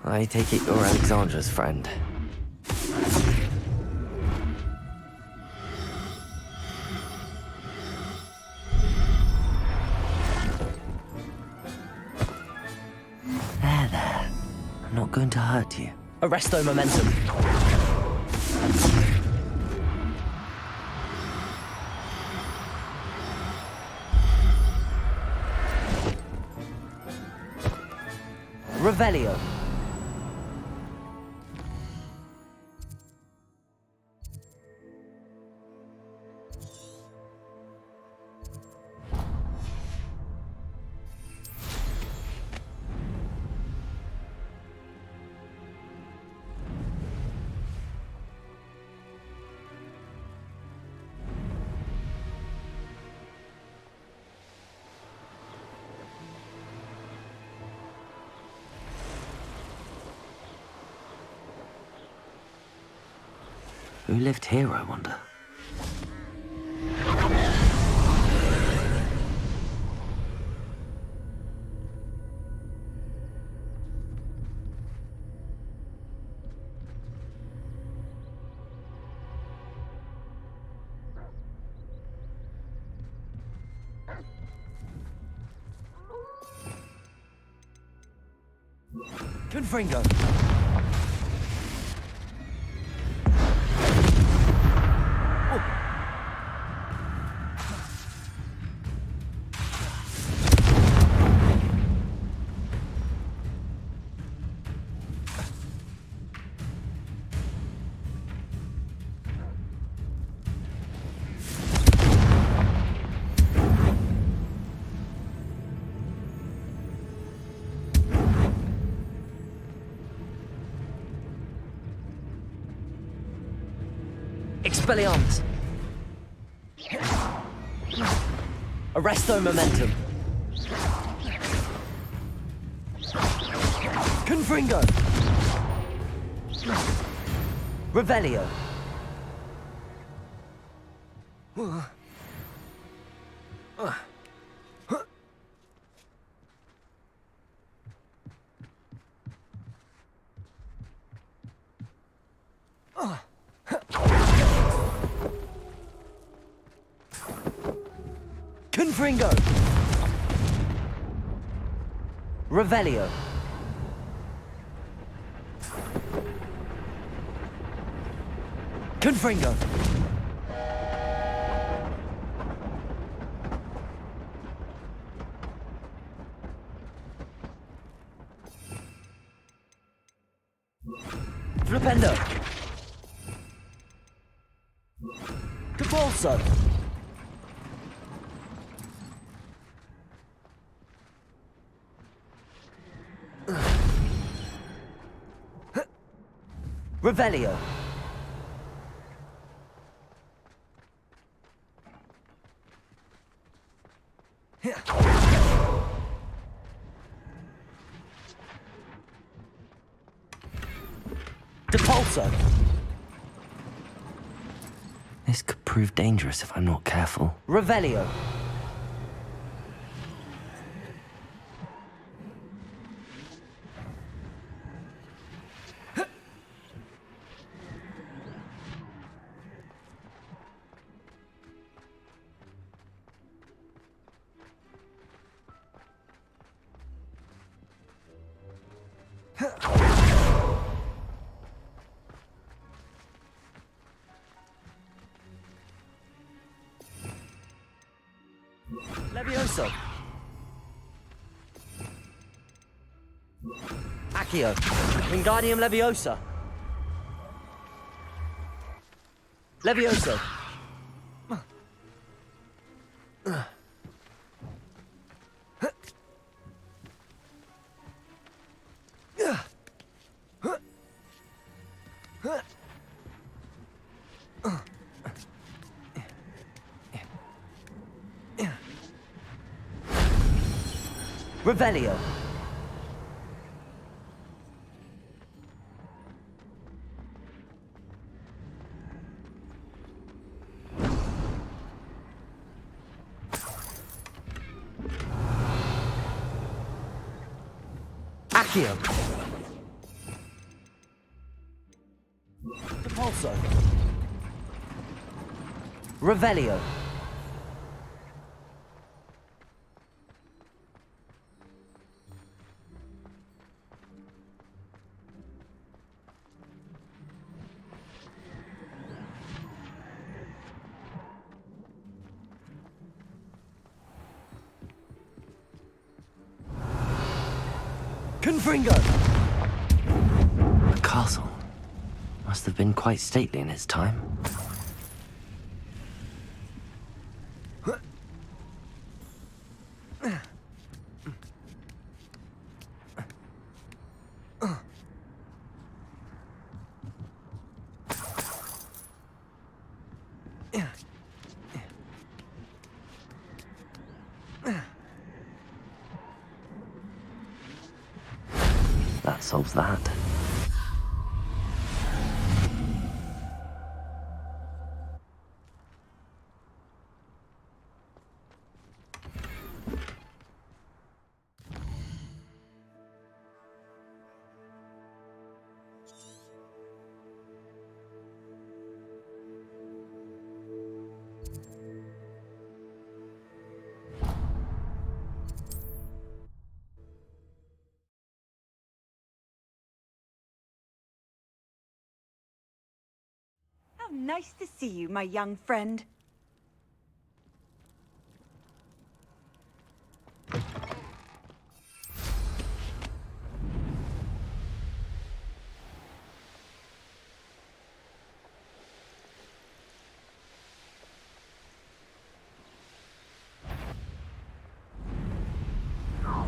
I take it you're Alexandra's friend. There. I'm not going to hurt you. Arresto momentum. Revelio. Who lived here, I wonder? Confringo. Expelliarmus. Arresto momentum. Confringo. Revelio. Confringo. Revelio. Confringo. Flipendo. Capolso. Revelio. Depulso. This could prove dangerous if I'm not careful. Revelio. Levioso. Accio. Wingardium Leviosa. Levioso. Revelio. Accio. Depulso. Revelio. Confringo! The castle must have been quite stately in its time. That solves that. Nice to see you, my young friend.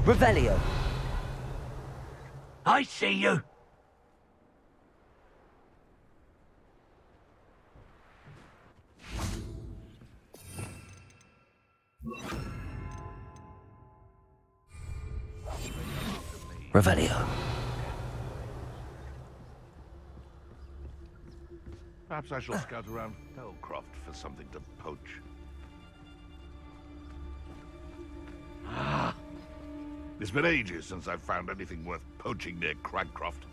Revelio. I see you. Revelio. Perhaps I shall scout around Felcroft for something to poach. Ah! It's been ages since I've found anything worth poaching near Cragcroft.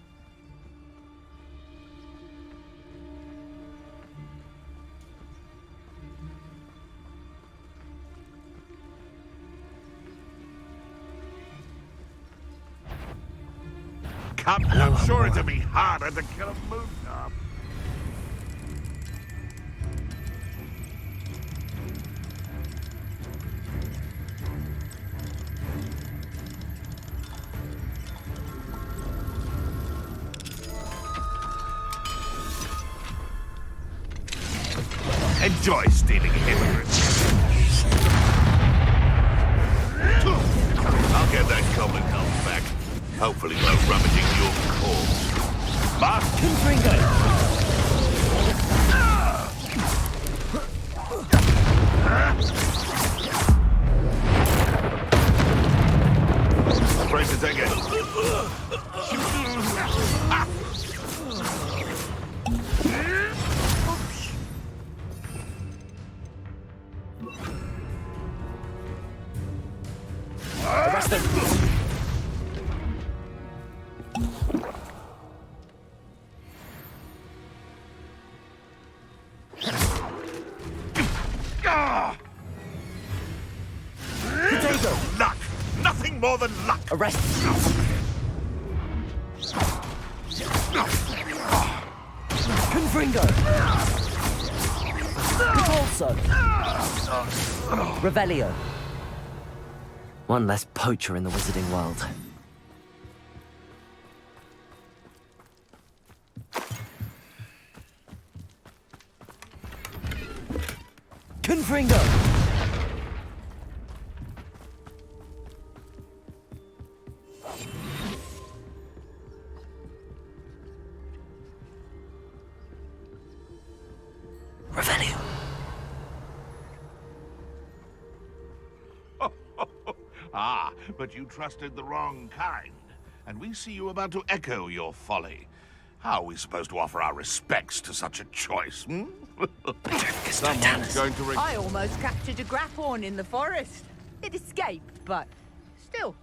I'm sure it'll be harder to kill a moon calf. Enjoy stealing immigrants. I'll get that goblin elf back. Hopefully while rummaging your corpse. Mark? Brace it again. Arrest them! Potato! Luck! Nothing more than luck! Arrest! Confringo! Repulso! Revelio! One less poacher in the wizarding world. Confringo! Revelio! Ah, but you trusted the wrong kind. And we see you about to echo your folly. How are we supposed to offer our respects to such a choice, hmm? Someone's going to I almost captured a grapphorn in the forest. It escaped, but still.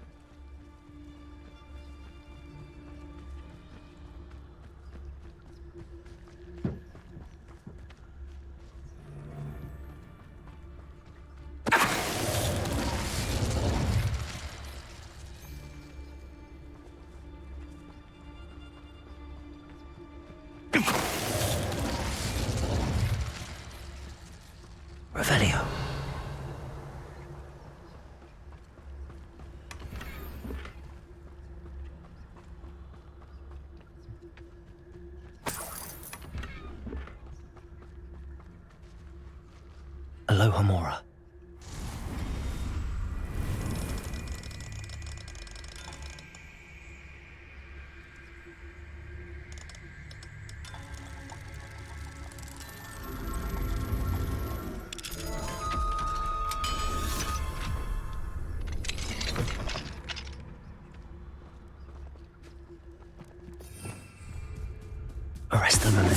Revelio. Aloha Mora. Arrest them and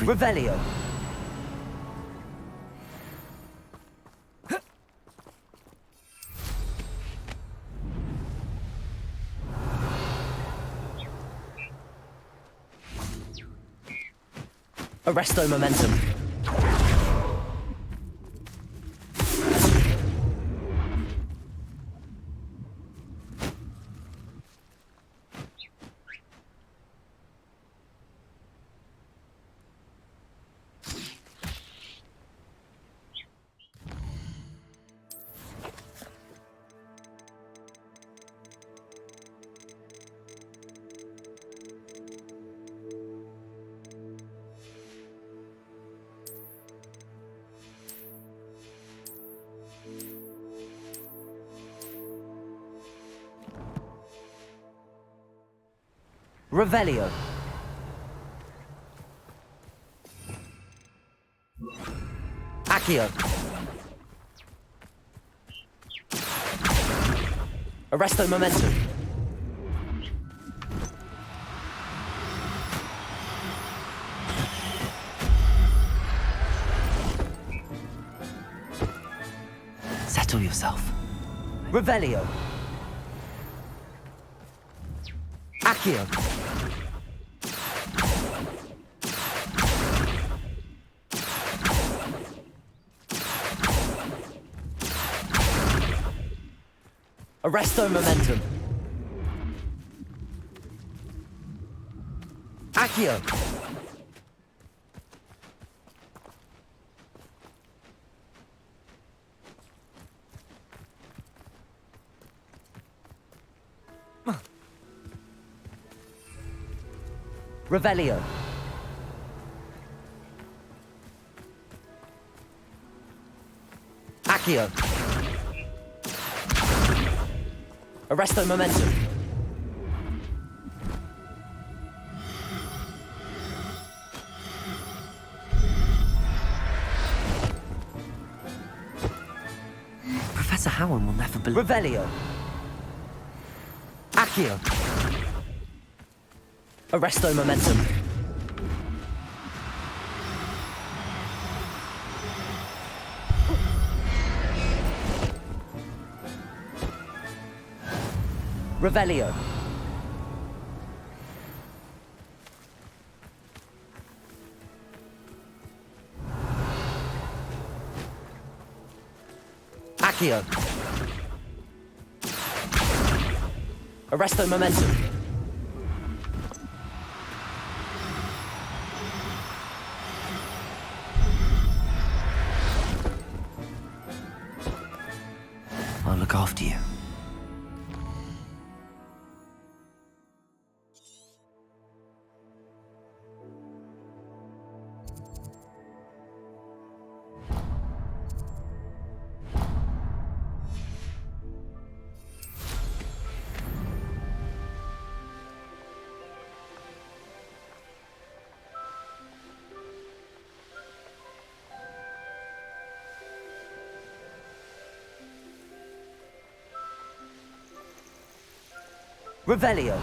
Revelio. Arresto momentum. Revelio. Accio. Arresto momentum. Settle yourself. Revelio. Accio. Arresto momentum. Accio. Revelio. Accio. Arresto momentum. Professor Howard will never believe. Revelio. Accio. Arresto momentum. Revelio. Accio. Arresto momentum. I'll look after you. Revelio.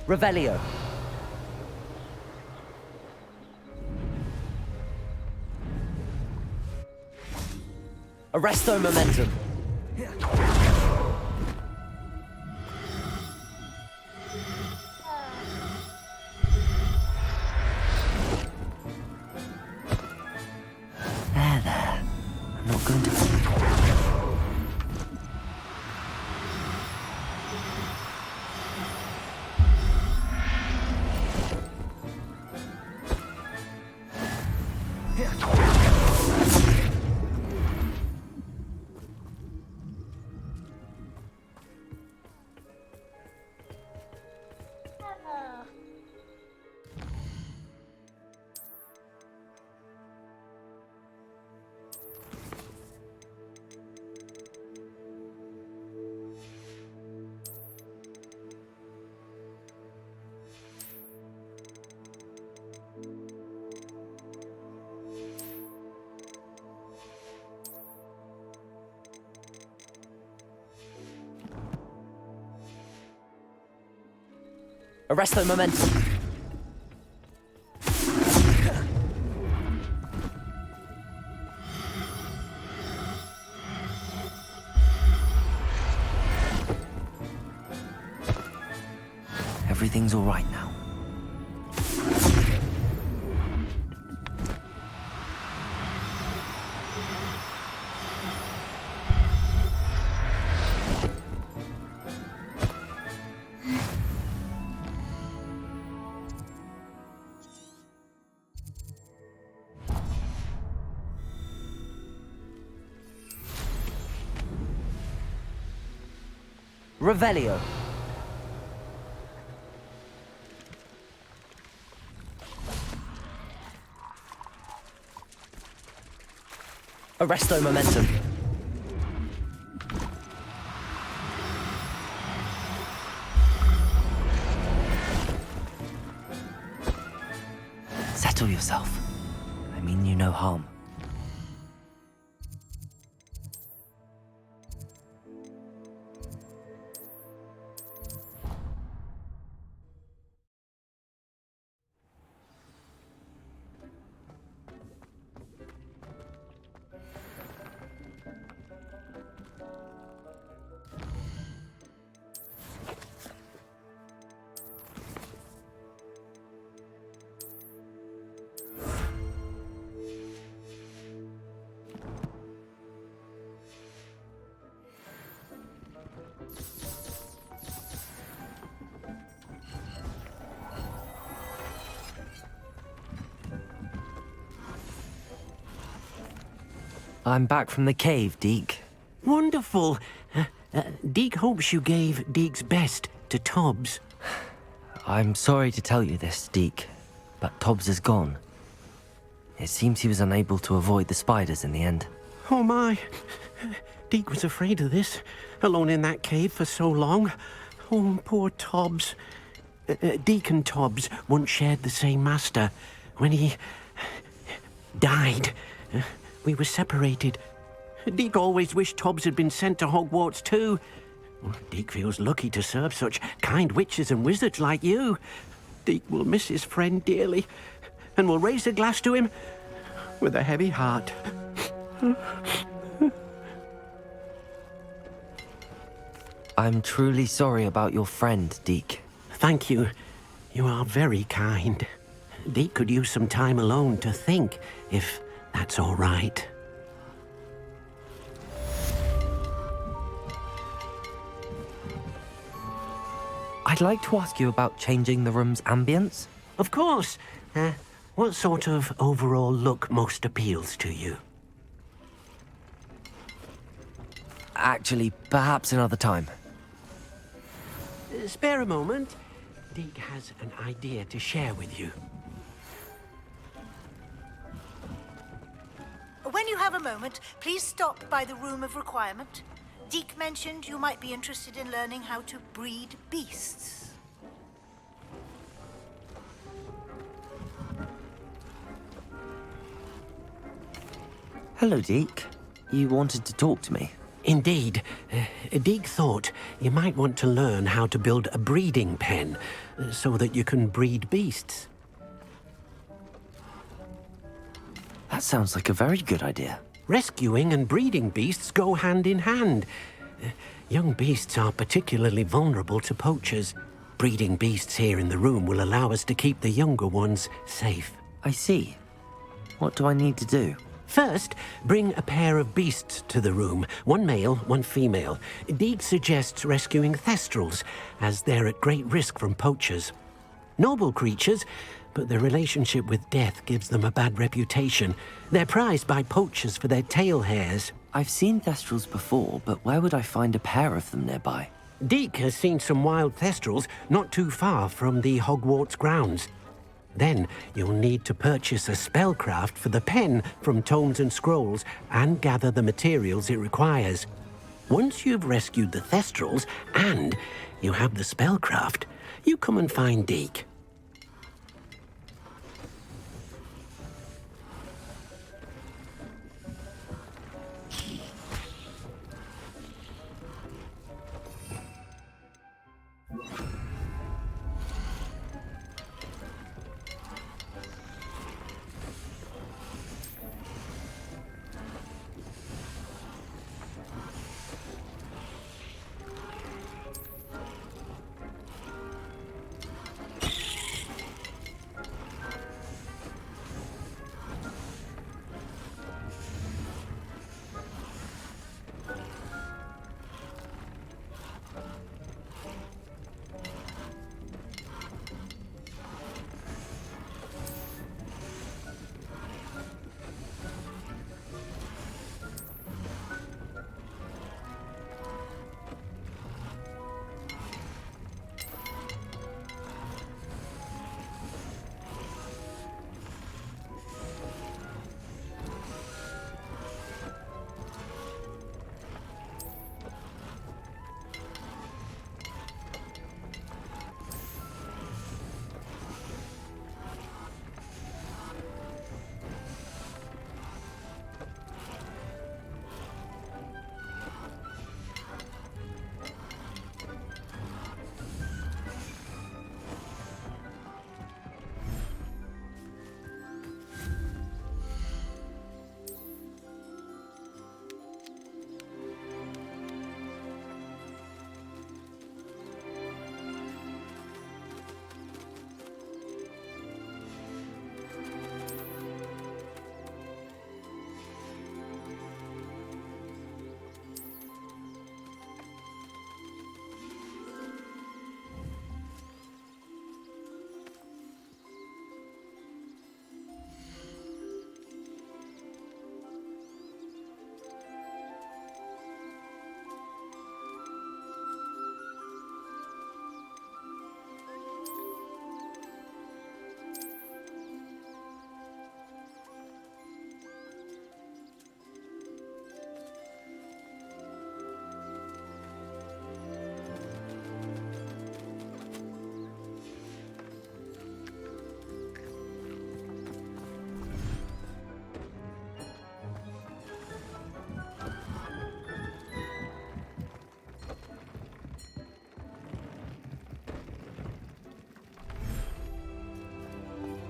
Revelio. Arresto momentum. There. I'm not going to... Arresto momentum. Everything's all right now. Revelio. Arresto momentum. Settle yourself. I mean you no harm. I'm back from the cave, Deke. Wonderful. Deke hopes you gave Deke's best to Tobbs. I'm sorry to tell you this, Deke, but Tobbs is gone. It seems he was unable to avoid the spiders in the end. Oh my. Deke was afraid of this, alone in that cave for so long. Oh, poor Tobbs. Deke and Tobbs once shared the same master. When he died, we were separated. Deke always wished Tobbs had been sent to Hogwarts too. Deke feels lucky to serve such kind witches and wizards like you. Deke will miss his friend dearly, and will raise a glass to him with a heavy heart. I'm truly sorry about your friend, Deke. Thank you. You are very kind. Deke could use some time alone to think, if that's all right. I'd like to ask you about changing the room's ambience. Of course. What sort of overall look most appeals to you? Actually, perhaps another time. Spare a moment. Deke has an idea to share with you. When you have a moment, please stop by the Room of Requirement. Deke mentioned you might be interested in learning how to breed beasts. Hello, Deke. You wanted to talk to me? Indeed. Deke thought you might want to learn how to build a breeding pen so that you can breed beasts. That sounds like a very good idea. Rescuing and breeding beasts go hand in hand. Young beasts are particularly vulnerable to poachers. Breeding beasts here in the room will allow us to keep the younger ones safe. I see. What do I need to do? First, bring a pair of beasts to the room. One male, one female. Deke suggests rescuing thestrals, as they're at great risk from poachers. Noble creatures, but their relationship with death gives them a bad reputation. They're prized by poachers for their tail hairs. I've seen thestrals before, but where would I find a pair of them nearby? Deke has seen some wild thestrals not too far from the Hogwarts grounds. Then you'll need to purchase a spellcraft for the pen from Tomes and Scrolls and gather the materials it requires. Once you've rescued the thestrals and you have the spellcraft, you come and find Deke.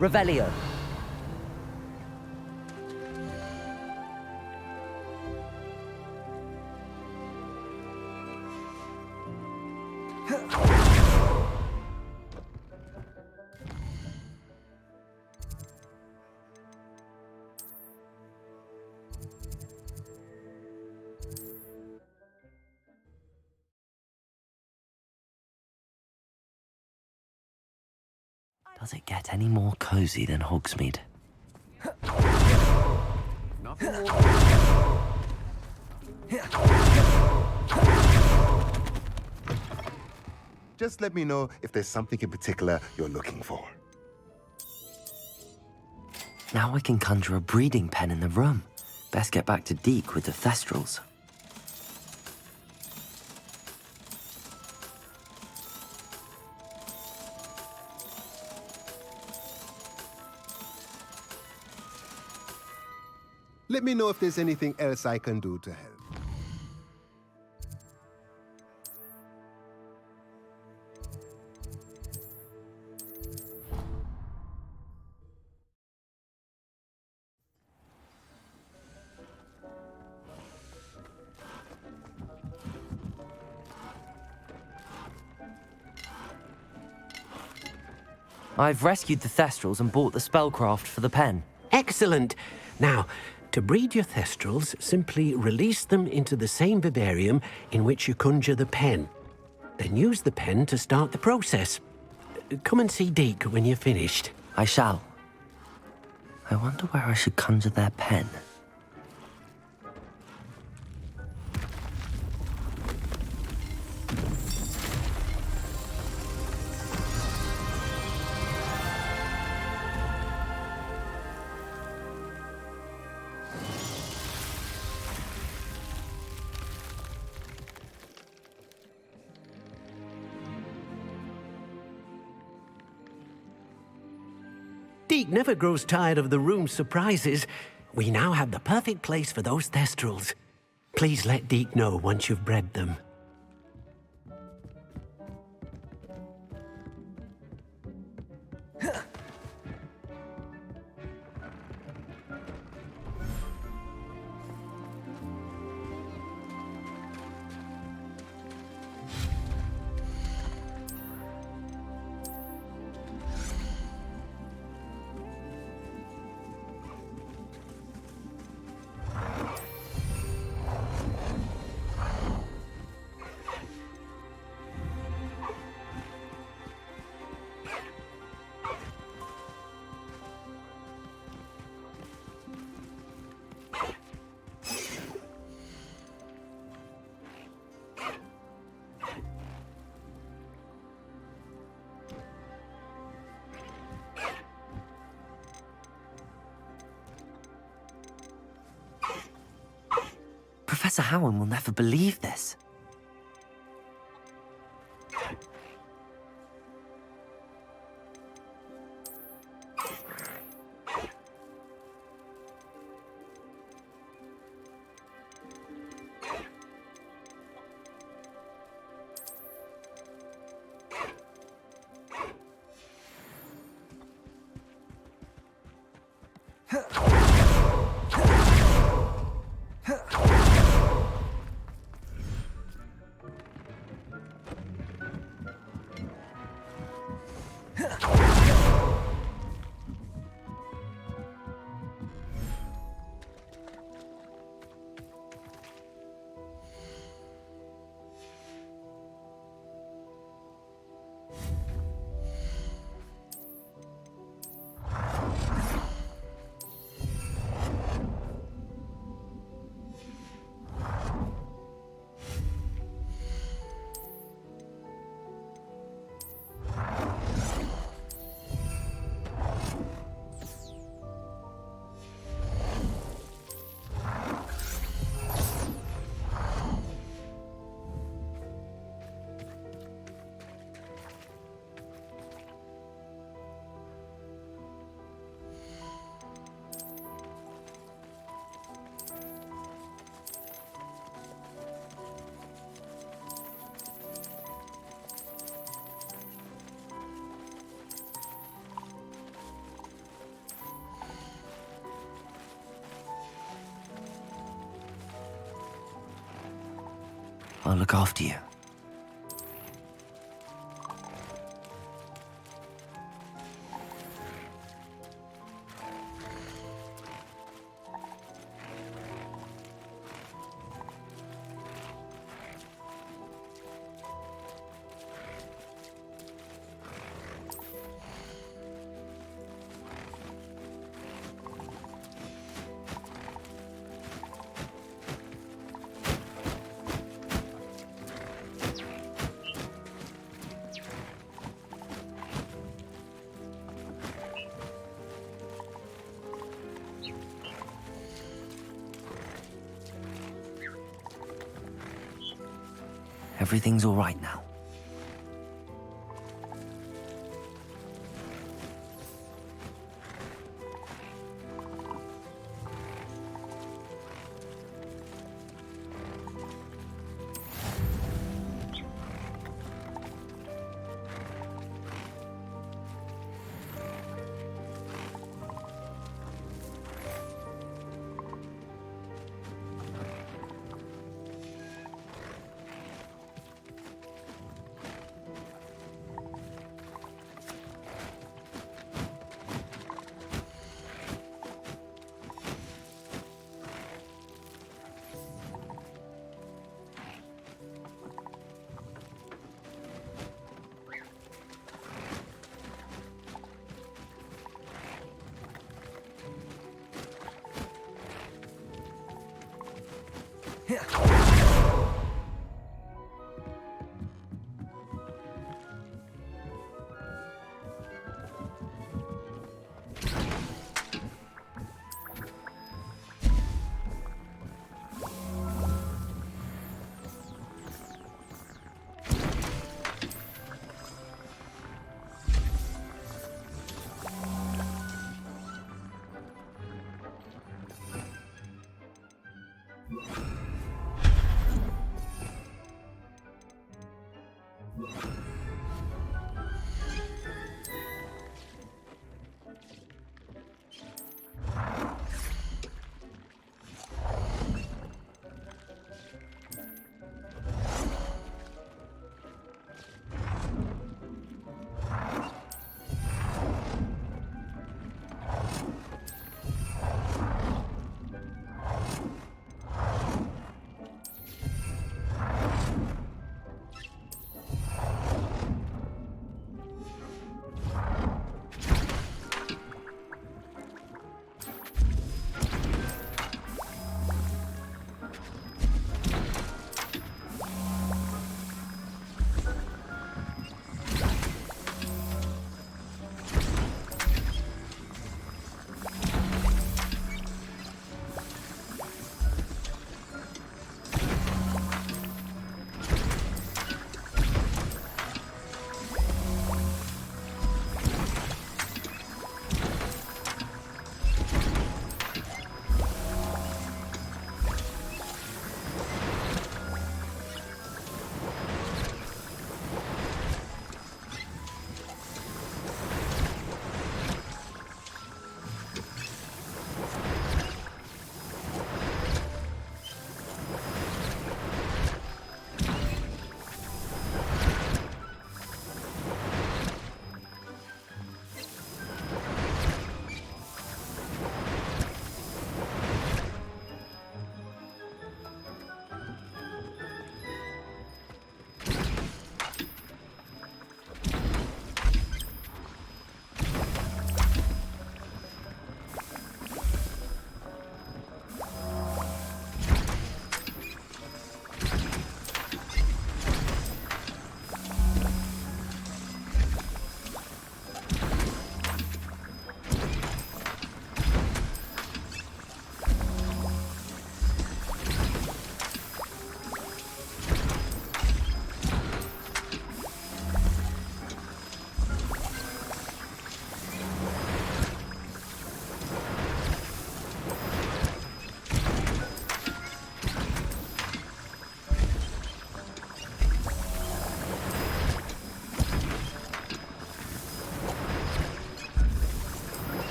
Revelio. Does it get any more cozy than Hogsmeade? Nothing more. Just let me know if there's something in particular you're looking for. Now I can conjure a breeding pen in the room. Best get back to Deke with the Thestrals. Let me know if there's anything else I can do to help. I've rescued the Thestrals and bought the spellcraft for the pen. Excellent. Now, to breed your Thestrals, simply release them into the same vivarium in which you conjure the pen. Then use the pen to start the process. Come and see Deke when you're finished. I shall. I wonder where I should conjure their pen. Deke never grows tired of the room's surprises. We now have the perfect place for those Thestrals. Please let Deke know once you've bred them. Professor Howard will never believe this. I'll look after you. Everything's all right now.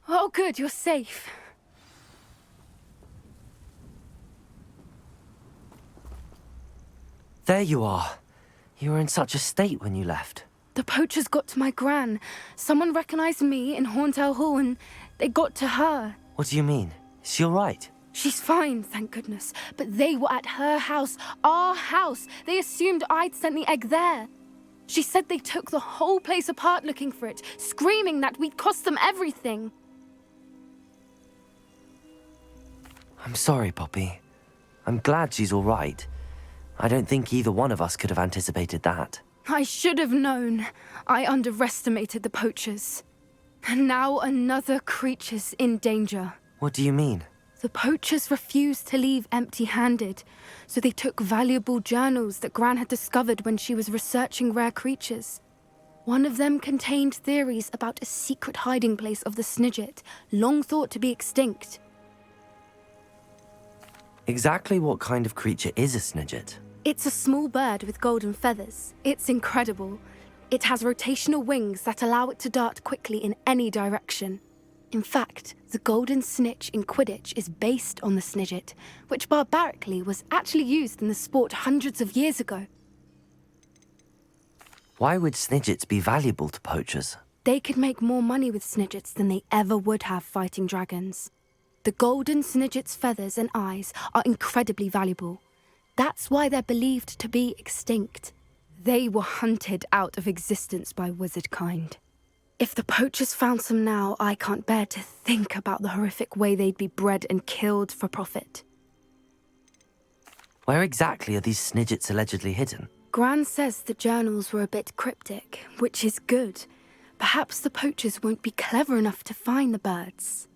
Oh, good, you're safe. There you are. You were in such a state when you left. The poachers got to my gran. Someone recognized me in Horntail Hall and they got to her. What do you mean? Is she all right? She's fine, thank goodness. But they were at her house, our house. They assumed I'd sent the egg there. She said they took the whole place apart looking for it, screaming that we'd cost them everything. I'm sorry, Poppy. I'm glad she's all right. I don't think either one of us could have anticipated that. I should have known. I underestimated the poachers. And now another creature's in danger. What do you mean? The poachers refused to leave empty-handed, so they took valuable journals that Gran had discovered when she was researching rare creatures. One of them contained theories about a secret hiding place of the Snidget, long thought to be extinct. Exactly what kind of creature is a Snidget? It's a small bird with golden feathers. It's incredible. It has rotational wings that allow it to dart quickly in any direction. In fact, the golden snitch in Quidditch is based on the Snidget, which barbarically was actually used in the sport hundreds of years ago. Why would Snidgets be valuable to poachers? They could make more money with Snidgets than they ever would have fighting dragons. The golden Snidget's feathers and eyes are incredibly valuable. That's why they're believed to be extinct. They were hunted out of existence by wizard kind. If the poachers found some now, I can't bear to think about the horrific way they'd be bred and killed for profit. Where exactly are these Snidgets allegedly hidden? Gran says the journals were a bit cryptic, which is good. Perhaps the poachers won't be clever enough to find the birds.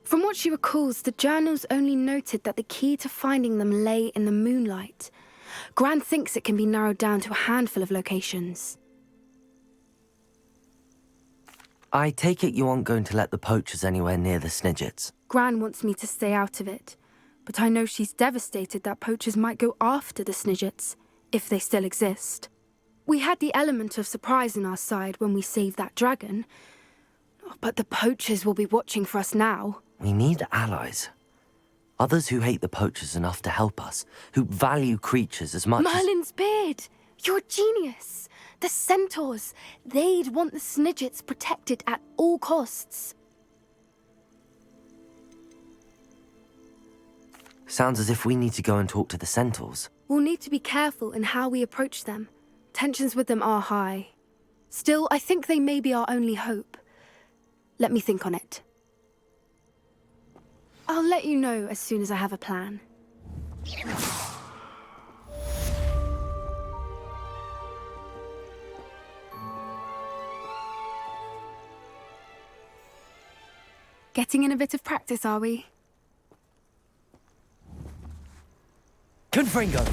From what she recalls, the journals only noted that the key to finding them lay in the moonlight. Gran thinks it can be narrowed down to a handful of locations. I take it you aren't going to let the poachers anywhere near the Snidgets. Gran wants me to stay out of it, but I know she's devastated that poachers might go after the Snidgets, if they still exist. We had the element of surprise on our side when we saved that dragon, but the poachers will be watching for us now. We need allies. Others who hate the poachers enough to help us, who value creatures as much Merlin's beard! You're a genius! The centaurs! They'd want the Snidgets protected at all costs. Sounds as if we need to go and talk to the centaurs. We'll need to be careful in how we approach them. Tensions with them are high. Still, I think they may be our only hope. Let me think on it. I'll let you know as soon as I have a plan. Getting in a bit of practice, are we? Confringo!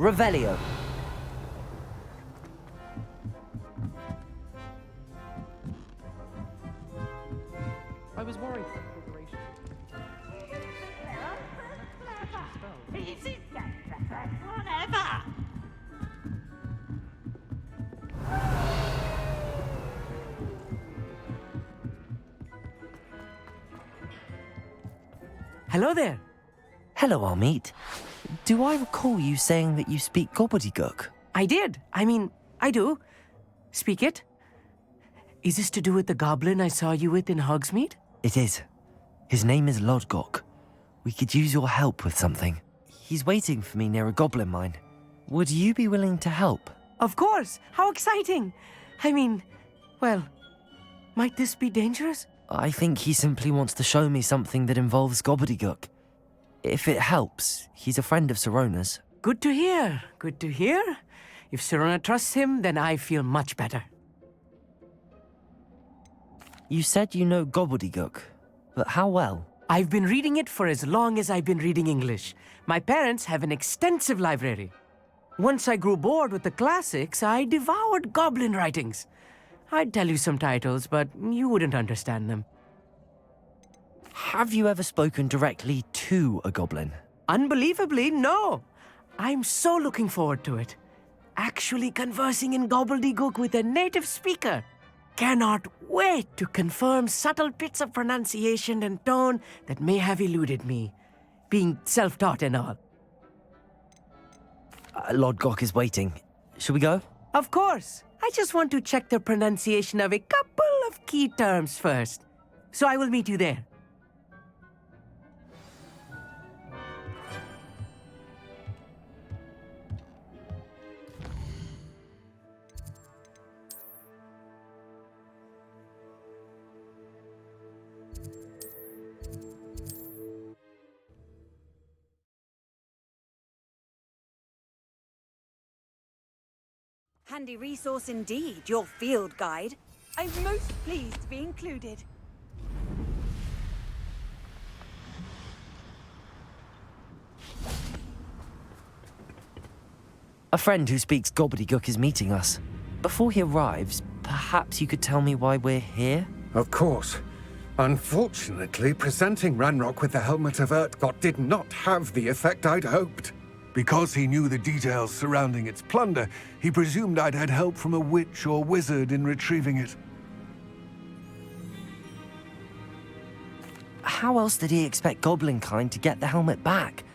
Revelio. I was worried for configuration. Whatever. hello there. Hello, Amit. Do I recall you saying that you speak gobbledygook? I did. I mean, I do. Speak it. Is this to do with the goblin I saw you with in Hogsmeade? It is. His name is Lodgok. We could use your help with something. He's waiting for me near a goblin mine. Would you be willing to help? Of course. How exciting. I mean, well, might this be dangerous? I think he simply wants to show me something that involves gobbledygook. If it helps, he's a friend of Sirona's. Good to hear. Good to hear. If Sirona trusts him, then I feel much better. You said you know gobbledygook, but how well? I've been reading it for as long as I've been reading English. My parents have an extensive library. Once I grew bored with the classics, I devoured goblin writings. I'd tell you some titles, but you wouldn't understand them. Have you ever spoken directly to a goblin? Unbelievably, no. I'm so looking forward to it. Actually conversing in gobbledygook with a native speaker. Cannot wait to confirm subtle bits of pronunciation and tone that may have eluded me, being self-taught and all. Lodgok is waiting. Shall we go? Of course. I just want to check the pronunciation of a couple of key terms first. So I will meet you there. Handy resource indeed, your field guide. I'm most pleased to be included. A friend who speaks gobbledygook is meeting us. Before he arrives, perhaps you could tell me why we're here? Of course. Unfortunately, presenting Ranrock with the Helmet of Urtkot did not have the effect I'd hoped. Because he knew the details surrounding its plunder, he presumed I'd had help from a witch or wizard in retrieving it. How else did he expect Goblinkind to get the helmet back?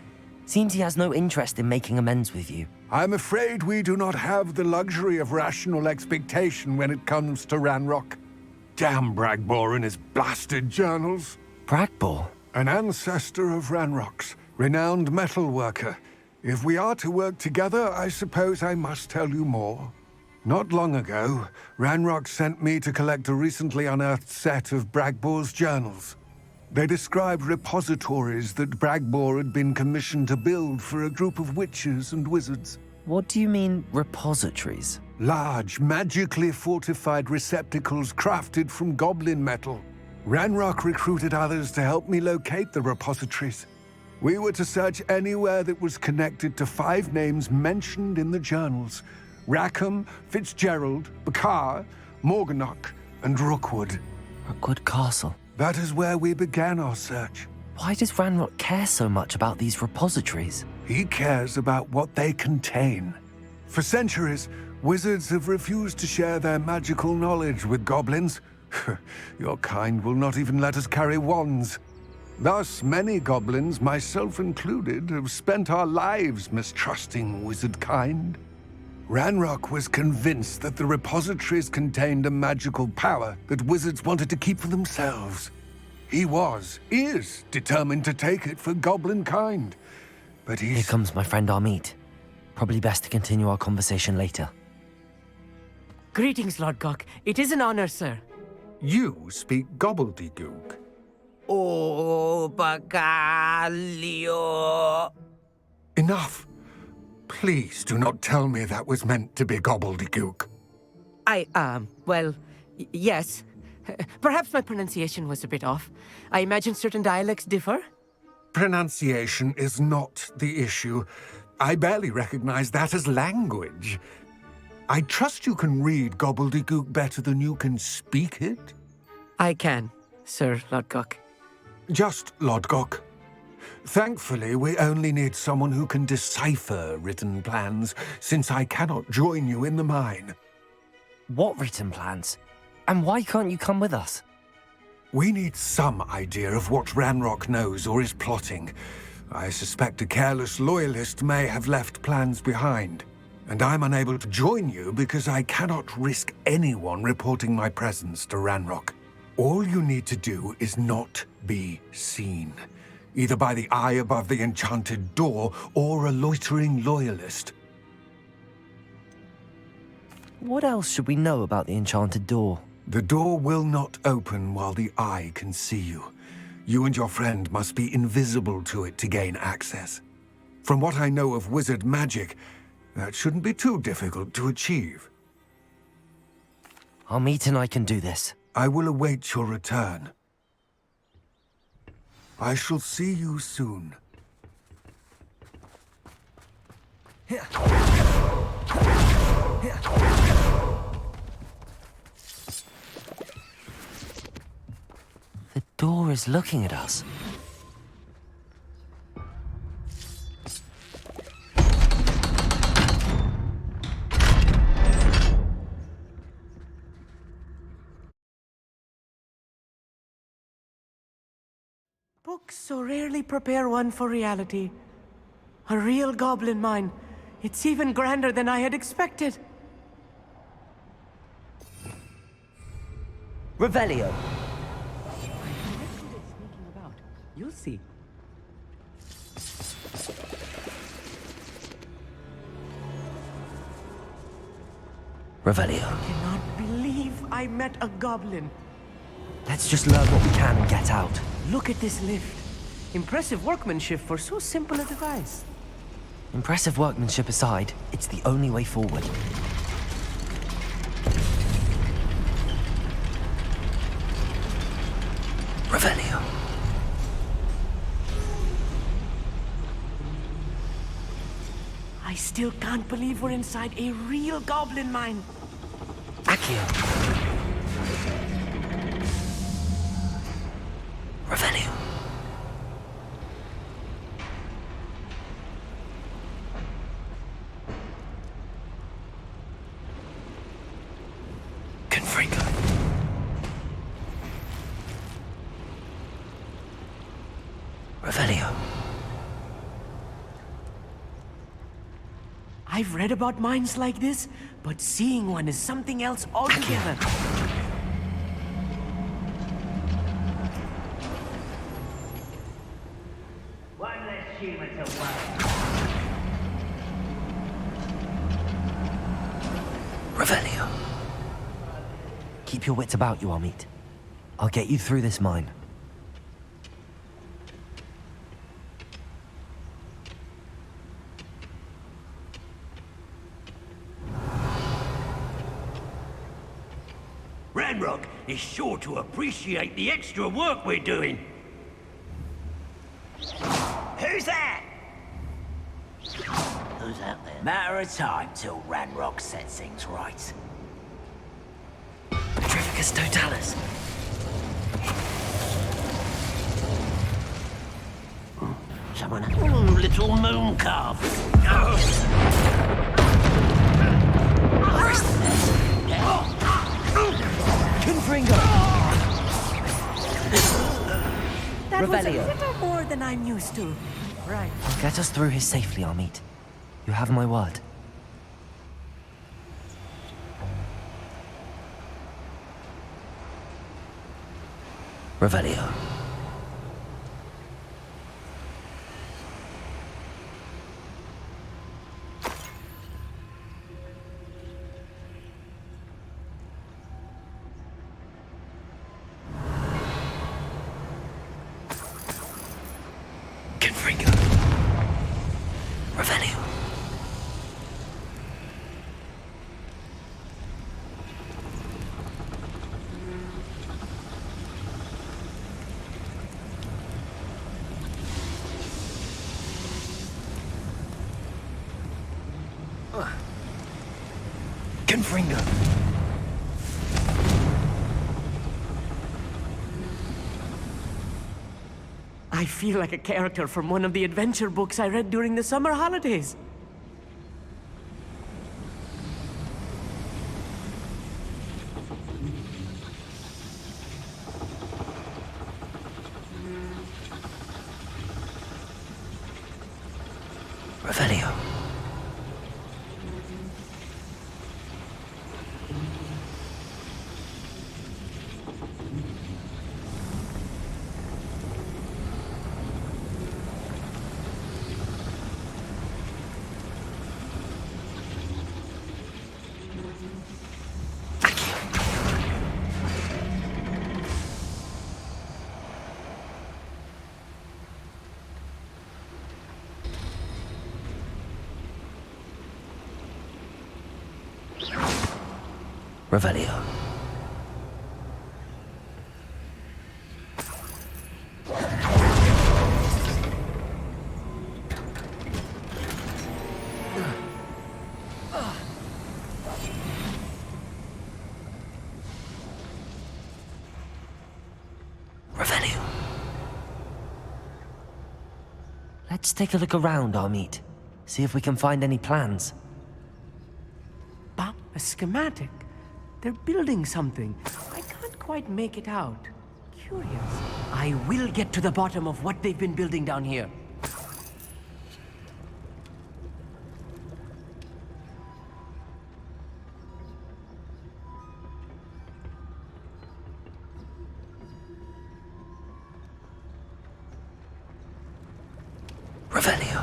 Seems he has no interest in making amends with you. I'm afraid we do not have the luxury of rational expectation when it comes to Ranrock. Damn Bragbor and his blasted journals. Bragbor? An ancestor of Ranrock's, renowned metalworker. If we are to work together, I suppose I must tell you more. Not long ago, Ranrock sent me to collect a recently unearthed set of Bragbor's journals. They described repositories that Bragbor had been commissioned to build for a group of witches and wizards. What do you mean, repositories? Large, magically fortified receptacles crafted from goblin metal. Ranrock recruited others to help me locate the repositories. We were to search anywhere that was connected to 5 names mentioned in the journals: Rackham, Fitzgerald, Bakar, Morganach, and Rookwood. Rookwood Castle. That is where we began our search. Why does Ranrock care so much about these repositories? He cares about what they contain. For centuries, wizards have refused to share their magical knowledge with goblins. Your kind will not even let us carry wands. Thus, many goblins, myself included, have spent our lives mistrusting wizard kind. Ranrock was convinced that the repositories contained a magical power that wizards wanted to keep for themselves. He is determined to take it for goblin kind. But Here comes my friend Amit. Probably best to continue our conversation later. Greetings, Lodgok. It is an honor, sir. You speak gobbledygook. Oh, Bagalio. Enough. Please do not tell me that was meant to be gobbledygook. Yes. Perhaps my pronunciation was a bit off. I imagine certain dialects differ. Pronunciation is not the issue. I barely recognize that as language. I trust you can read gobbledygook better than you can speak it? I can, Sir Lodgok. Just Lodgok. Thankfully, we only need someone who can decipher written plans, since I cannot join you in the mine. What written plans? And why can't you come with us? We need some idea of what Ranrock knows or is plotting. I suspect a careless loyalist may have left plans behind. And I'm unable to join you because I cannot risk anyone reporting my presence to Ranrock. All you need to do is not be seen, either by the eye above the enchanted door or a loitering loyalist. What else should we know about the enchanted door? The door will not open while the eye can see you. You and your friend must be invisible to it to gain access. From what I know of wizard magic, that shouldn't be too difficult to achieve. Amit and I can do this. I will await your return. I shall see you soon. The door is looking at us. Books so rarely prepare one for reality. A real goblin mine. It's even grander than I had expected. Revelio. You'll see. Revelio. I cannot believe I met a goblin. Let's just learn what we can and get out. Look at this lift. Impressive workmanship for so simple a device. Impressive workmanship aside, it's the only way forward. Revelio. I still can't believe we're inside a real goblin mine. Accio. Revelio. Confringo. Revelio. I've read about mines like this, but seeing one is something else altogether. One less human to worry. Revelio. Keep your wits about you, Amit. I'll get you through this mine. Ranrock is sure to appreciate the extra work we're doing. Who's that? Who's out there? Matter of time till Ranrock sets things right. Petrificus Totalis. Someone... little moon calf. Confringo. That was a Revelio. little more than I'm used to. Right. I'll get us through here safely, Amit. You have my word. Revelio. Confringo. Revelio. Confringo. I feel like a character from one of the adventure books I read during the summer holidays. Revelio. Revelio. Revelio. Let's take a look around, Armeet. See if we can find any plans. Bah, a schematic. They're building something. I can't quite make it out. Curious. I will get to the bottom of what they've been building down here. Revelio.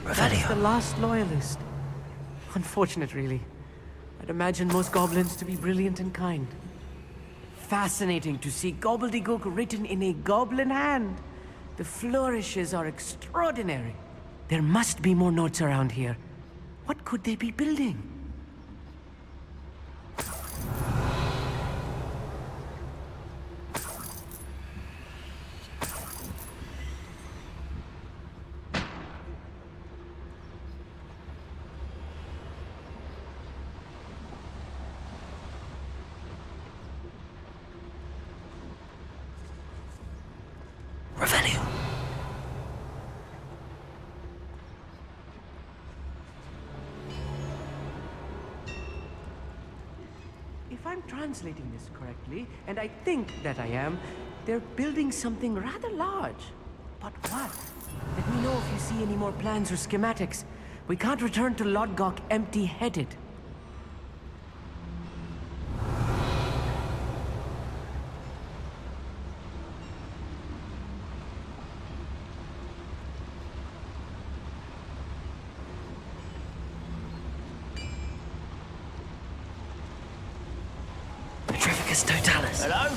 That's the last loyalist. Unfortunate, really. I'd imagine most goblins to be brilliant and kind. Fascinating to see gobbledygook written in a goblin hand. The flourishes are extraordinary. There must be more notes around here. What could they be building? Revelio. If I'm translating this correctly, and I think that I am, they're building something rather large. But what? Let me know if you see any more plans or schematics. We can't return to Lodgok empty-headed. Petrificus totalis. Hello?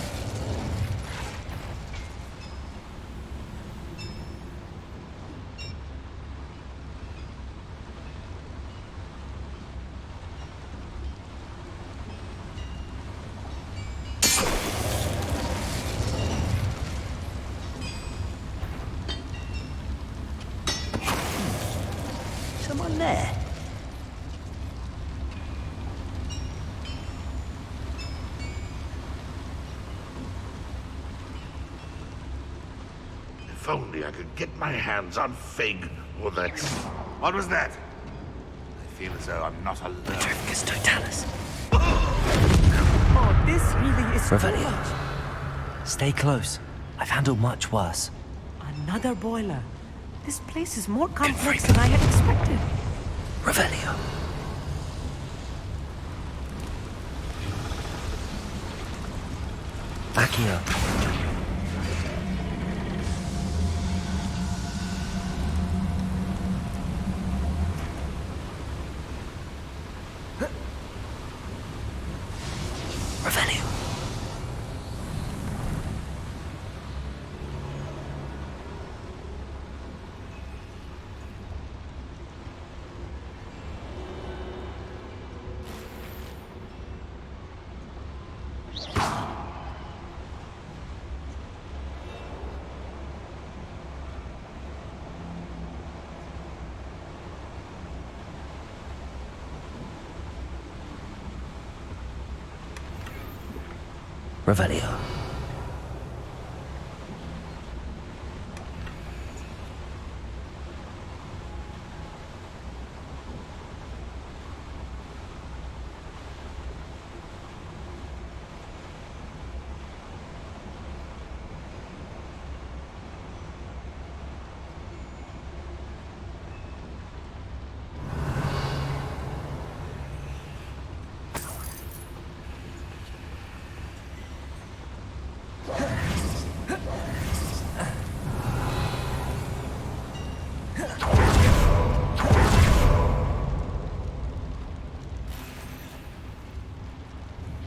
Someone there? If only I could get my hands on Fig or that. What was that? I feel as though I'm not alone. Petrificus totalis. Oh, this really is too Revelio. much. Stay close. I've handled much worse. Another boiler. This place is more complex than I had expected. Revelio. Accio. Revelio. Revelio.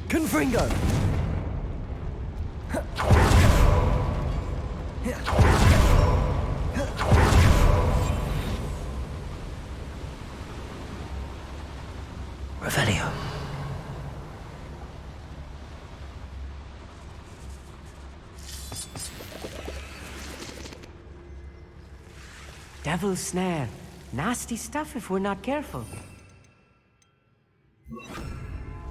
Confringo! Revelio. Devil's snare. Nasty stuff if we're not careful.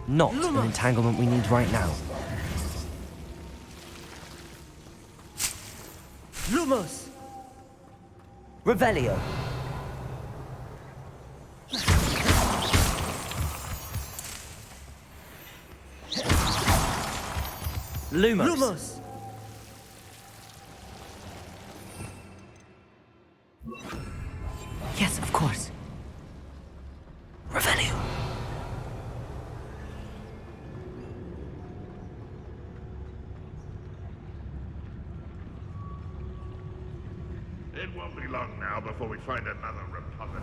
Not an entanglement we need right now. Lumos! Revelio. Lumos. Lumos! Yes, of course. Revelio. It won't be long now before we find another Republic.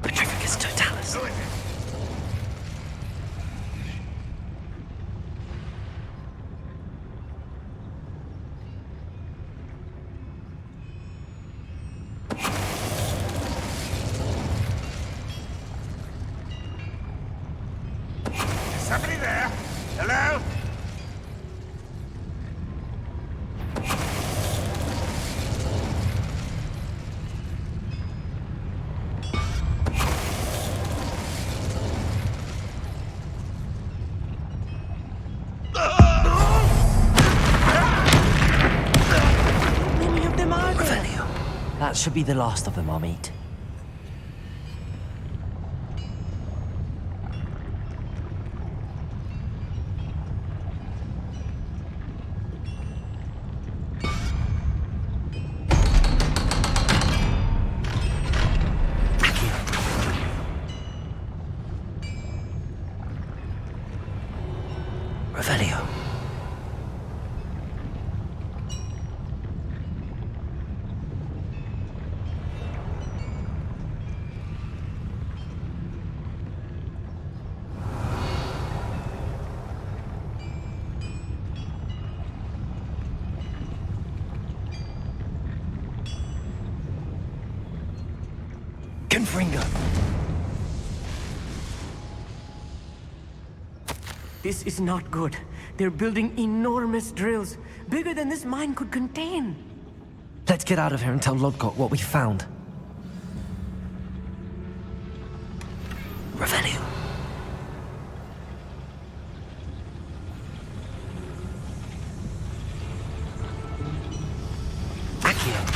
Petrificus Totalis. Who is it? Is somebody there? Hello? Many of them are there. Revelio. That should be the last of them, Amit. Revelio. Confringo. This is not good. They're building enormous drills, bigger than this mine could contain. Let's get out of here and tell Lodgott what we found. Revelio. Accio.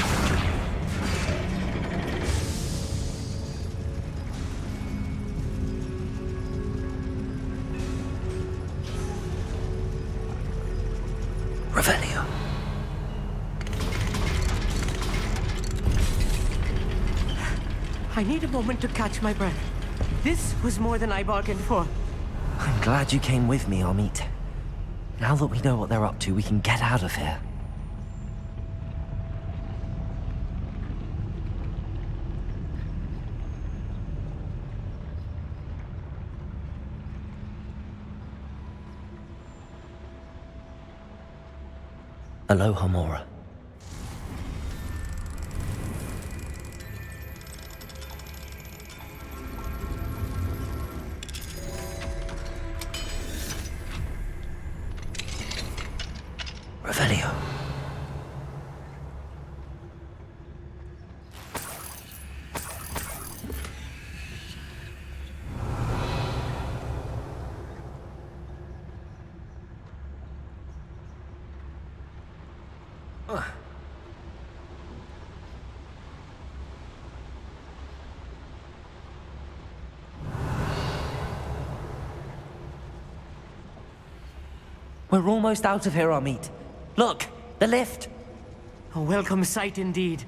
Revelio. I need a moment to catch my breath. This was more than I bargained for. I'm glad you came with me, Amit. Now that we know what they're up to, we can get out of here. Aloha Mora. Revelio. We're almost out of here, Amit. Look, the lift. A welcome sight indeed.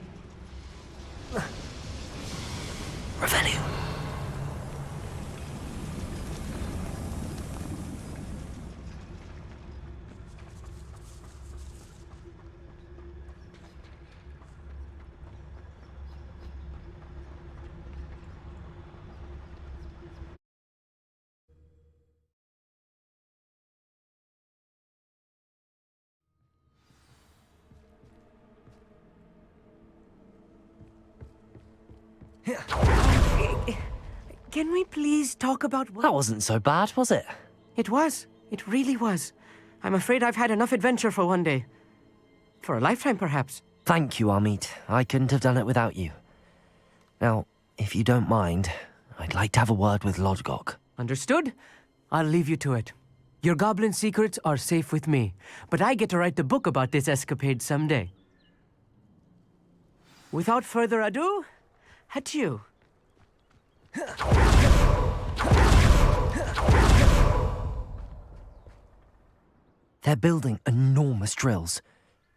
Revelio. Can we please talk about what... That wasn't so bad, was it? It was. It really was. I'm afraid I've had enough adventure for one day. For a lifetime, perhaps. Thank you, Amit. I couldn't have done it without you. Now, if you don't mind, I'd like to have a word with Lodgok. Understood? I'll leave you to it. Your goblin secrets are safe with me, but I get to write the book about this escapade someday. Without further ado, adieu. They're building enormous drills.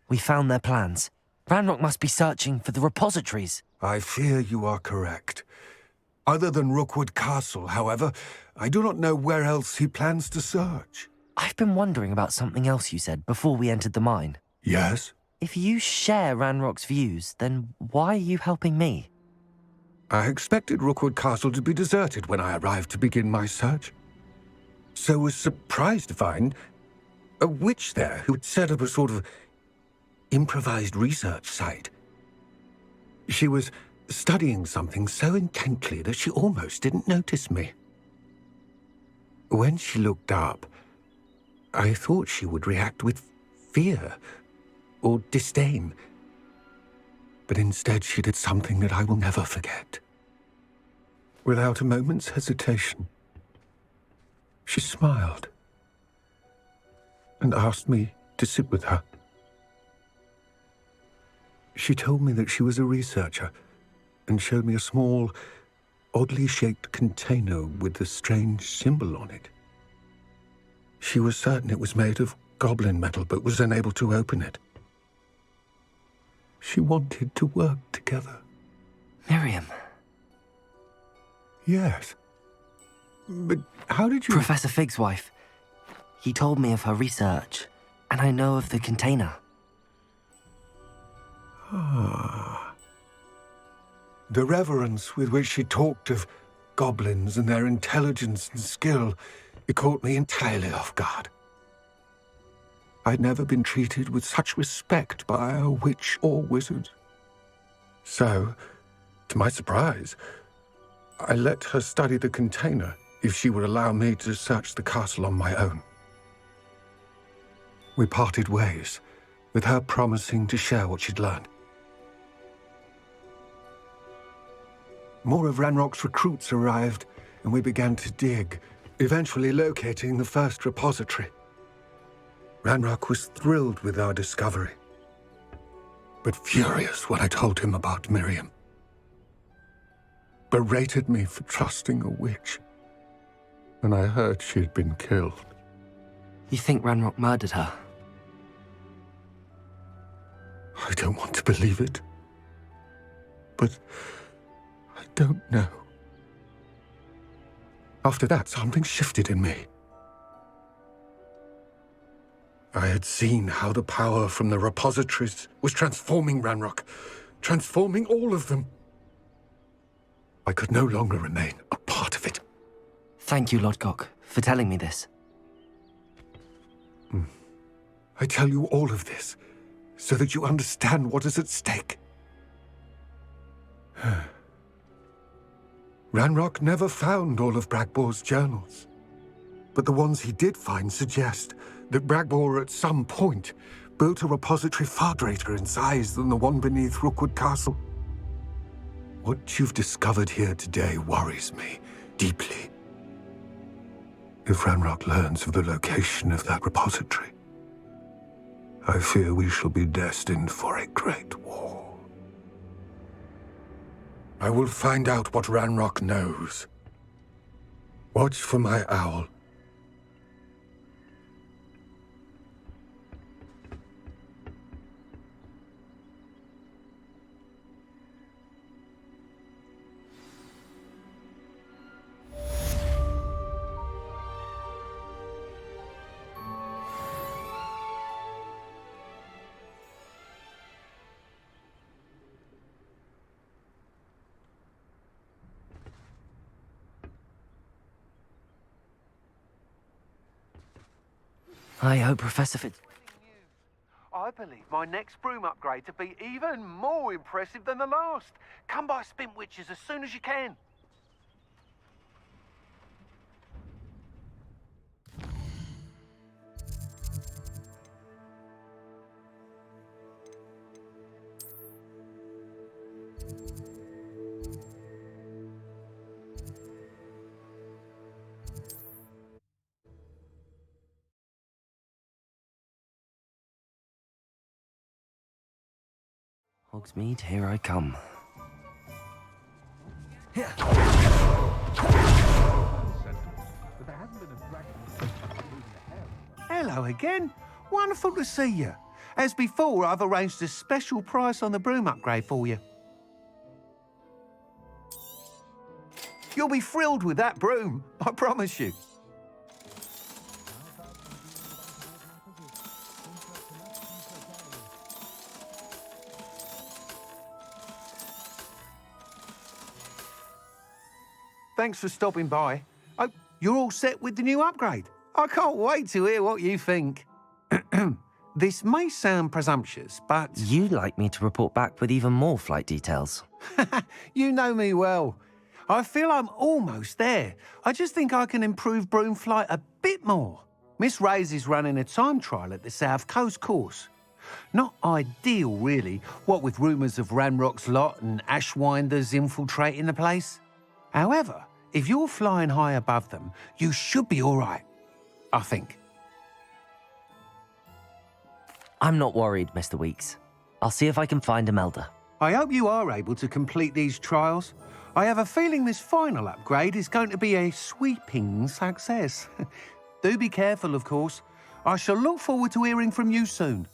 We found their plans. Ranrock must be searching for the repositories. I fear you are correct. Other than Rookwood Castle, however, I do not know where else he plans to search. I've been wondering about something else you said before we entered the mine. Yes? If you share Ranrock's views, then why are you helping me? I expected Rookwood Castle to be deserted when I arrived to begin my search. So was surprised to find a witch there who had set up a sort of improvised research site. She was studying something so intently that she almost didn't notice me. When she looked up, I thought she would react with fear or disdain. But instead she did something that I will never forget. Without a moment's hesitation, she smiled and asked me to sit with her. She told me that she was a researcher and showed me a small, oddly shaped container with a strange symbol on it. She was certain it was made of goblin metal, but was unable to open it. She wanted to work together. Miriam. Yes. But how did you... Professor Fig's wife. He told me of her research, and I know of the container. Ah. The reverence with which she talked of goblins and their intelligence and skill, it caught me entirely off guard. I'd never been treated with such respect by a witch or wizard. So, to my surprise, I let her study the container if she would allow me to search the castle on my own. We parted ways, with her promising to share what she'd learned. More of Ranrock's recruits arrived, and we began to dig, eventually locating the first repository. Ranrock was thrilled with our discovery, but furious when I told him about Miriam. Berated me for trusting a witch, and I heard she had been killed. You think Ranrock murdered her? I don't want to believe it, but I don't know. After that, something shifted in me. I had seen how the power from the repositories was transforming Ranrock, transforming all of them. I could no longer remain a part of it. Thank you, Lodgok, for telling me this. I tell you all of this so that you understand what is at stake. Ranrock never found all of Bragbor's journals, but the ones he did find suggest that Bragbor at some point built a repository far greater in size than the one beneath Rookwood Castle. What you've discovered here today worries me deeply. If Ranrock learns of the location of that repository, I fear we shall be destined for a great war. I will find out what Ranrock knows. Watch for my owl. I hope Professor Fitz... I believe my next broom upgrade to be even more impressive than the last. Come by Spintwitches as soon as you can. Hogsmeade, here I come. Hello again. Wonderful to see you. As before, I've arranged a special price on the broom upgrade for you. You'll be thrilled with that broom, I promise you. Thanks for stopping by. Oh, you're all set with the new upgrade. I can't wait to hear what you think. This may sound presumptuous, but... You'd like me to report back with even more flight details. You know me well. I feel I'm almost there. I just think I can improve broom flight a bit more. Miss Ray's is running a time trial at the South Coast course. Not ideal, really, what with rumours of Ranrock's lot and Ashwinders infiltrating the place. However, if you're flying high above them, you should be all right, I think. I'm not worried, Mr. Weeks. I'll see if I can find Imelda. I hope you are able to complete these trials. I have a feeling this final upgrade is going to be a sweeping success. Do be careful, of course. I shall look forward to hearing from you soon.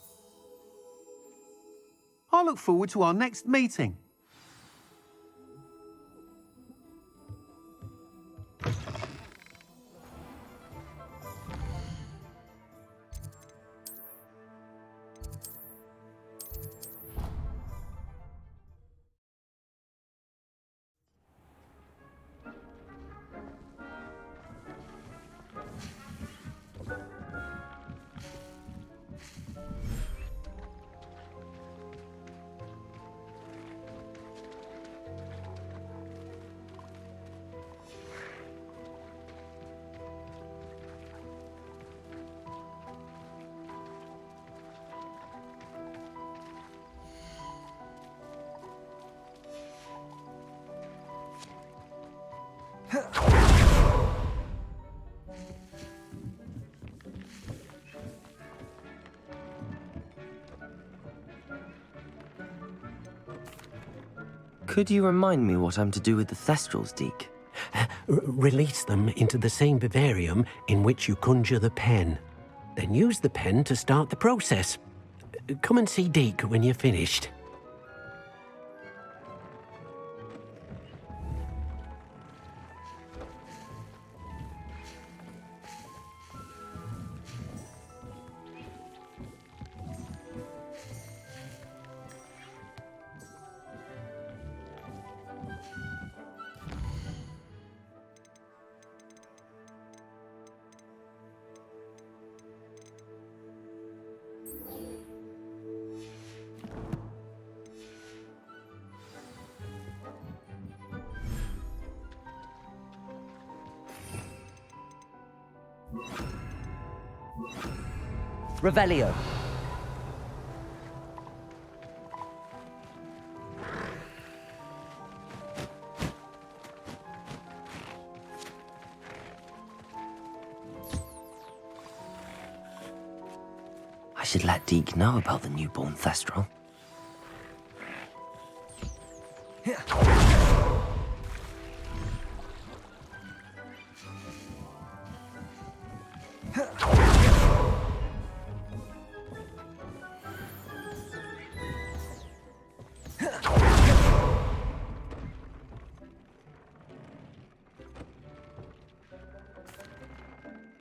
I look forward to our next meeting. Could you remind me what I'm to do with the Thestrals, Deke? Release them into the same vivarium in which you conjure the pen. Then use the pen to start the process. Come and see Deke when you're finished. Revelio. I should let Deke know about the newborn Thestral.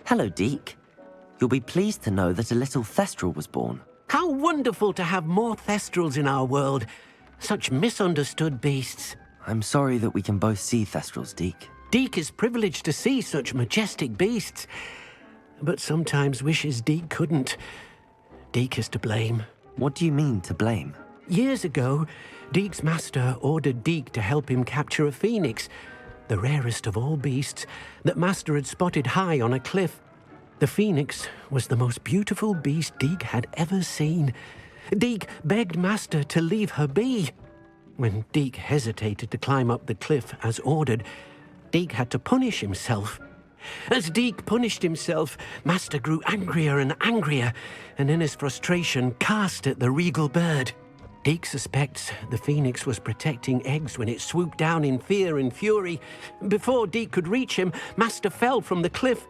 Hello, Deke. You'll be pleased to know that a little Thestral was born. How wonderful to have more Thestrals in our world. Such misunderstood beasts. I'm sorry that we can both see Thestrals, Deke. Deke is privileged to see such majestic beasts, but sometimes wishes Deke couldn't. Deke is to blame. What do you mean, to blame? Years ago, Deke's master ordered Deke to help him capture a phoenix, the rarest of all beasts, that master had spotted high on a cliff. The phoenix was the most beautiful beast Deke had ever seen. Deke begged master to leave her be. When Deke hesitated to climb up the cliff as ordered, Deke had to punish himself. As Deke punished himself, master grew angrier and angrier, and in his frustration cast at the regal bird. Deke suspects the phoenix was protecting eggs when it swooped down in fear and fury. Before Deke could reach him, master fell from the cliff.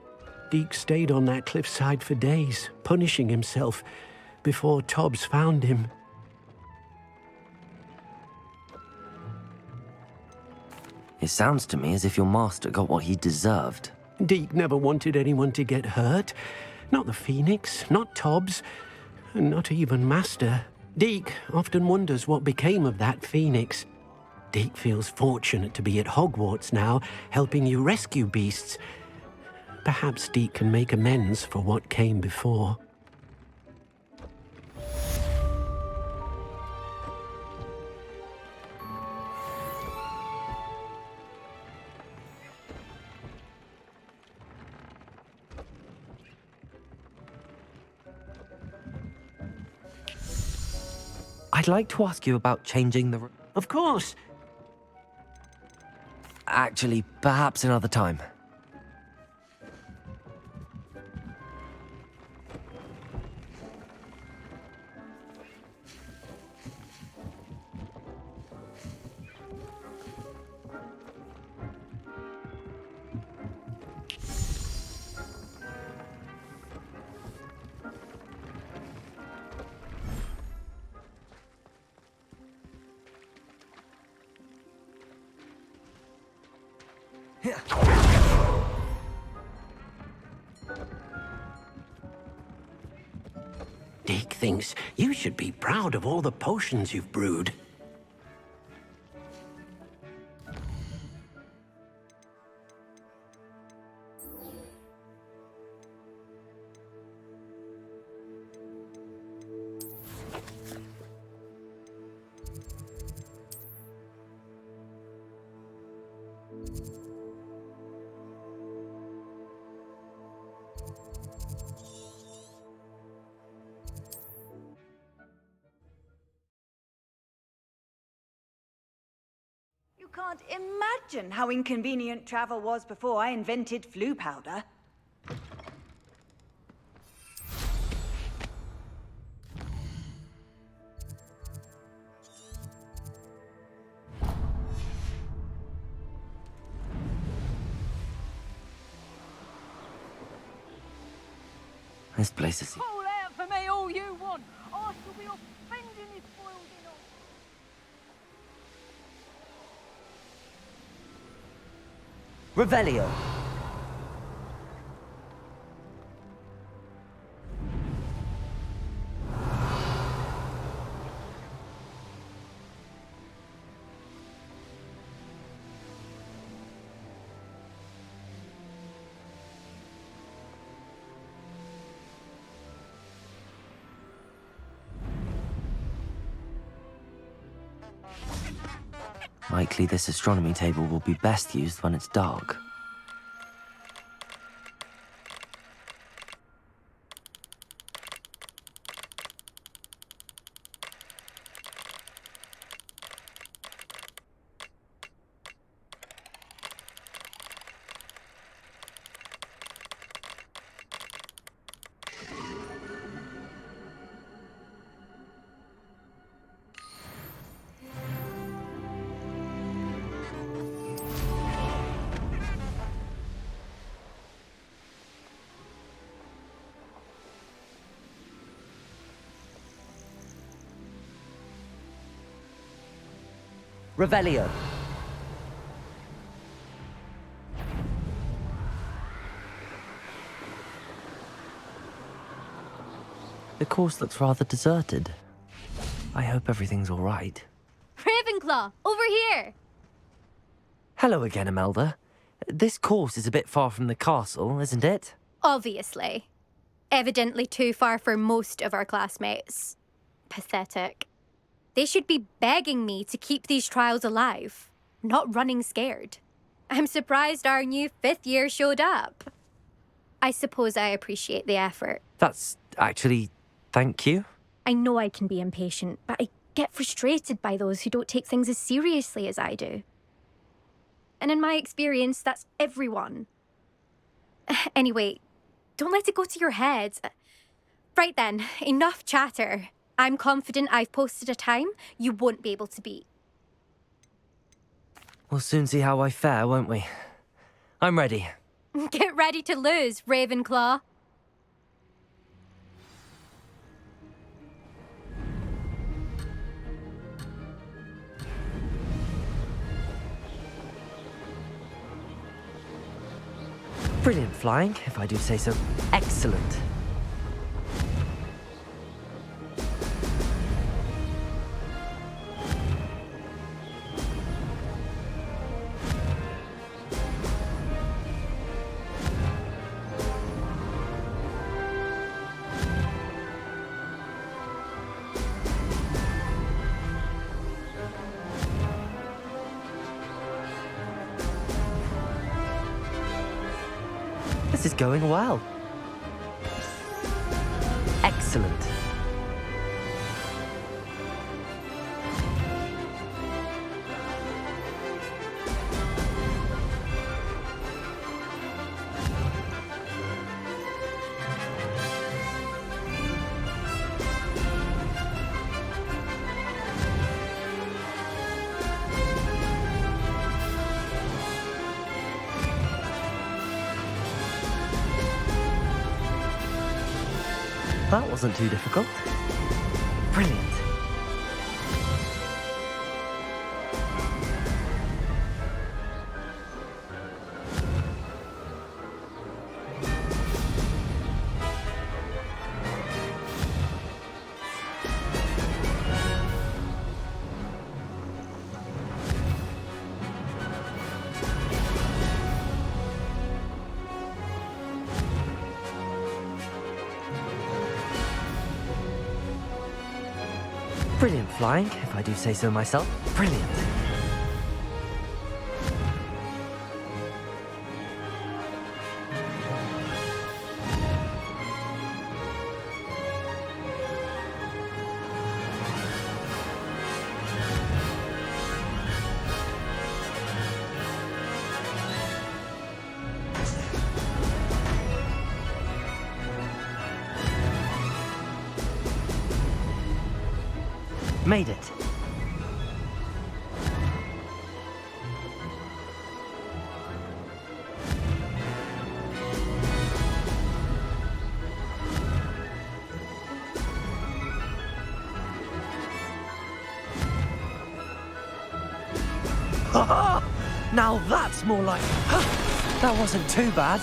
Deke stayed on that cliffside for days, punishing himself, before Tobbs found him. It sounds to me as if your master got what he deserved. Deke never wanted anyone to get hurt. Not the phoenix, not Tobbs, and not even master. Deke often wonders what became of that phoenix. Deke feels fortunate to be at Hogwarts now, helping you rescue beasts. Perhaps Deke can make amends for what came before. I'd like to ask you about changing the... Of course. Actually, perhaps another time. Deke thinks you should be proud of all the potions you've brewed. You can't imagine how inconvenient travel was before I invented flu powder. This place is... Call out for me all you want. I shall be offending this boiled in Revelio. Likely this astronomy table will be best used when it's dark. Revelio. The course looks rather deserted. I hope everything's all right. Ravenclaw, over here! Hello again, Imelda. This course is a bit far from the castle, isn't it? Obviously. Evidently too far for most of our classmates. Pathetic. They should be begging me to keep these trials alive, not running scared. I'm surprised our new 5th year showed up. I suppose I appreciate the effort. That's actually... thank you. I know I can be impatient, but I get frustrated by those who don't take things as seriously as I do. And in my experience, that's everyone. Anyway, don't let it go to your head. Right then, enough chatter. I'm confident I've posted a time you won't be able to beat. We'll soon see how I fare, won't we? I'm ready. Get ready to lose, Ravenclaw. Brilliant flying, if I do say so. Excellent. This is going well. Excellent. That wasn't too difficult. Brilliant. Brilliant flying, if I do say so myself. Brilliant. Made it. Now that's more like... That wasn't too bad.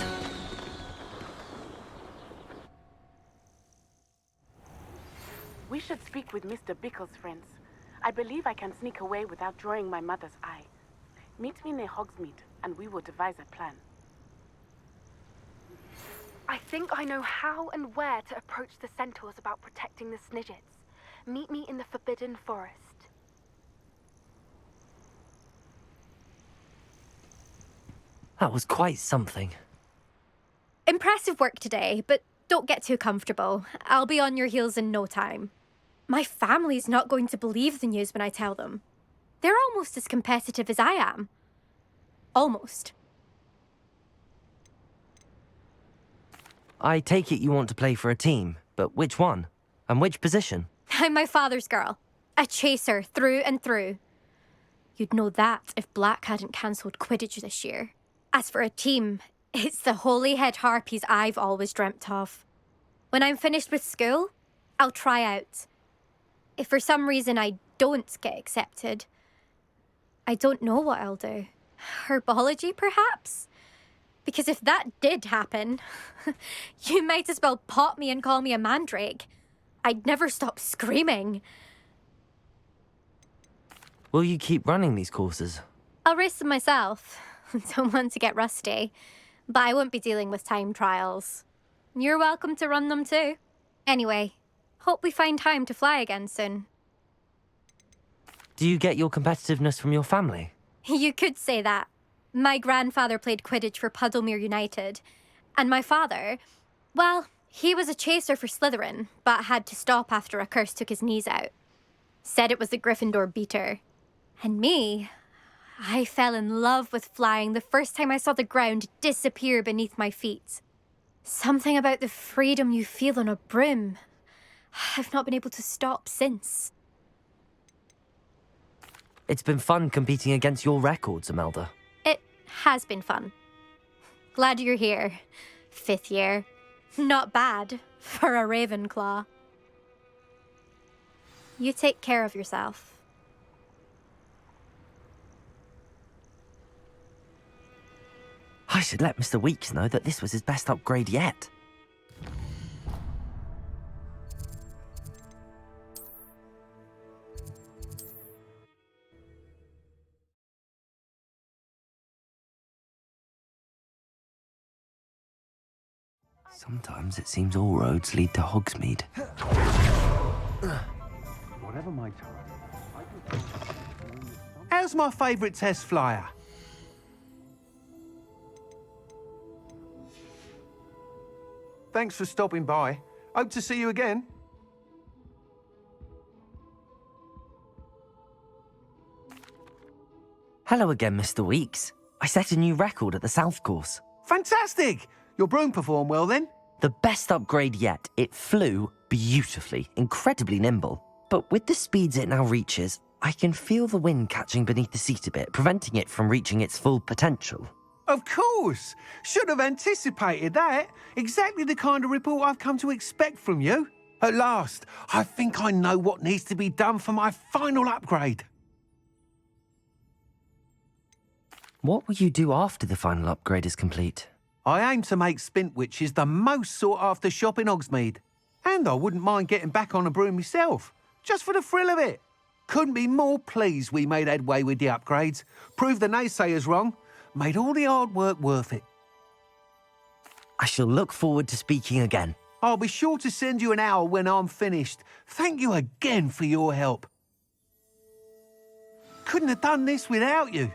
We should speak with Mr. Bickle's friends. I believe I can sneak away without drawing my mother's eye. Meet me near Hogsmeade, and we will devise a plan. I think I know how and where to approach the centaurs about protecting the Snidgets. Meet me in the Forbidden Forest. That was quite something. Impressive work today, but don't get too comfortable. I'll be on your heels in no time. My family's not going to believe the news when I tell them. They're almost as competitive as I am. Almost. I take it you want to play for a team, but which one? And which position? I'm my father's girl. A chaser through and through. You'd know that if Black hadn't cancelled Quidditch this year. As for a team, it's the Holyhead Harpies I've always dreamt of. When I'm finished with school, I'll try out. If for some reason I don't get accepted, I don't know what I'll do. Herbology, perhaps? Because if that did happen, you might as well pot me and call me a mandrake. I'd never stop screaming. Will you keep running these courses? I'll race them myself. Don't want to get rusty. But I won't be dealing with time trials. You're welcome to run them too. Anyway, hope we find time to fly again soon. Do you get your competitiveness from your family? You could say that. My grandfather played Quidditch for Puddlemere United. And my father, well, he was a chaser for Slytherin, but had to stop after a curse took his knees out. Said it was the Gryffindor beater. And me, I fell in love with flying the first time I saw the ground disappear beneath my feet. Something about the freedom you feel on a broom. I've not been able to stop since. It's been fun competing against your records, Imelda. It has been fun. Glad you're here. 5th year. Not bad for a Ravenclaw. You take care of yourself. I should let Mr. Weeks know that this was his best upgrade yet. Sometimes it seems all roads lead to Hogsmeade. Whatever my time. How's my favourite test flyer? Thanks for stopping by. Hope to see you again. Hello again, Mr. Weeks. I set a new record at the South Course. Fantastic! Your broom performed well then? The best upgrade yet. It flew beautifully, incredibly nimble. But with the speeds it now reaches, I can feel the wind catching beneath the seat a bit, preventing it from reaching its full potential. Of course! Should have anticipated that. Exactly the kind of report I've come to expect from you. At last, I think I know what needs to be done for my final upgrade. What will you do after the final upgrade is complete? I aim to make Spintwitches the most sought-after shop in Hogsmeade. And I wouldn't mind getting back on a broom myself, just for the thrill of it. Couldn't be more pleased we made headway with the upgrades, proved the naysayers wrong, made all the hard work worth it. I shall look forward to speaking again. I'll be sure to send you an owl when I'm finished. Thank you again for your help. Couldn't have done this without you.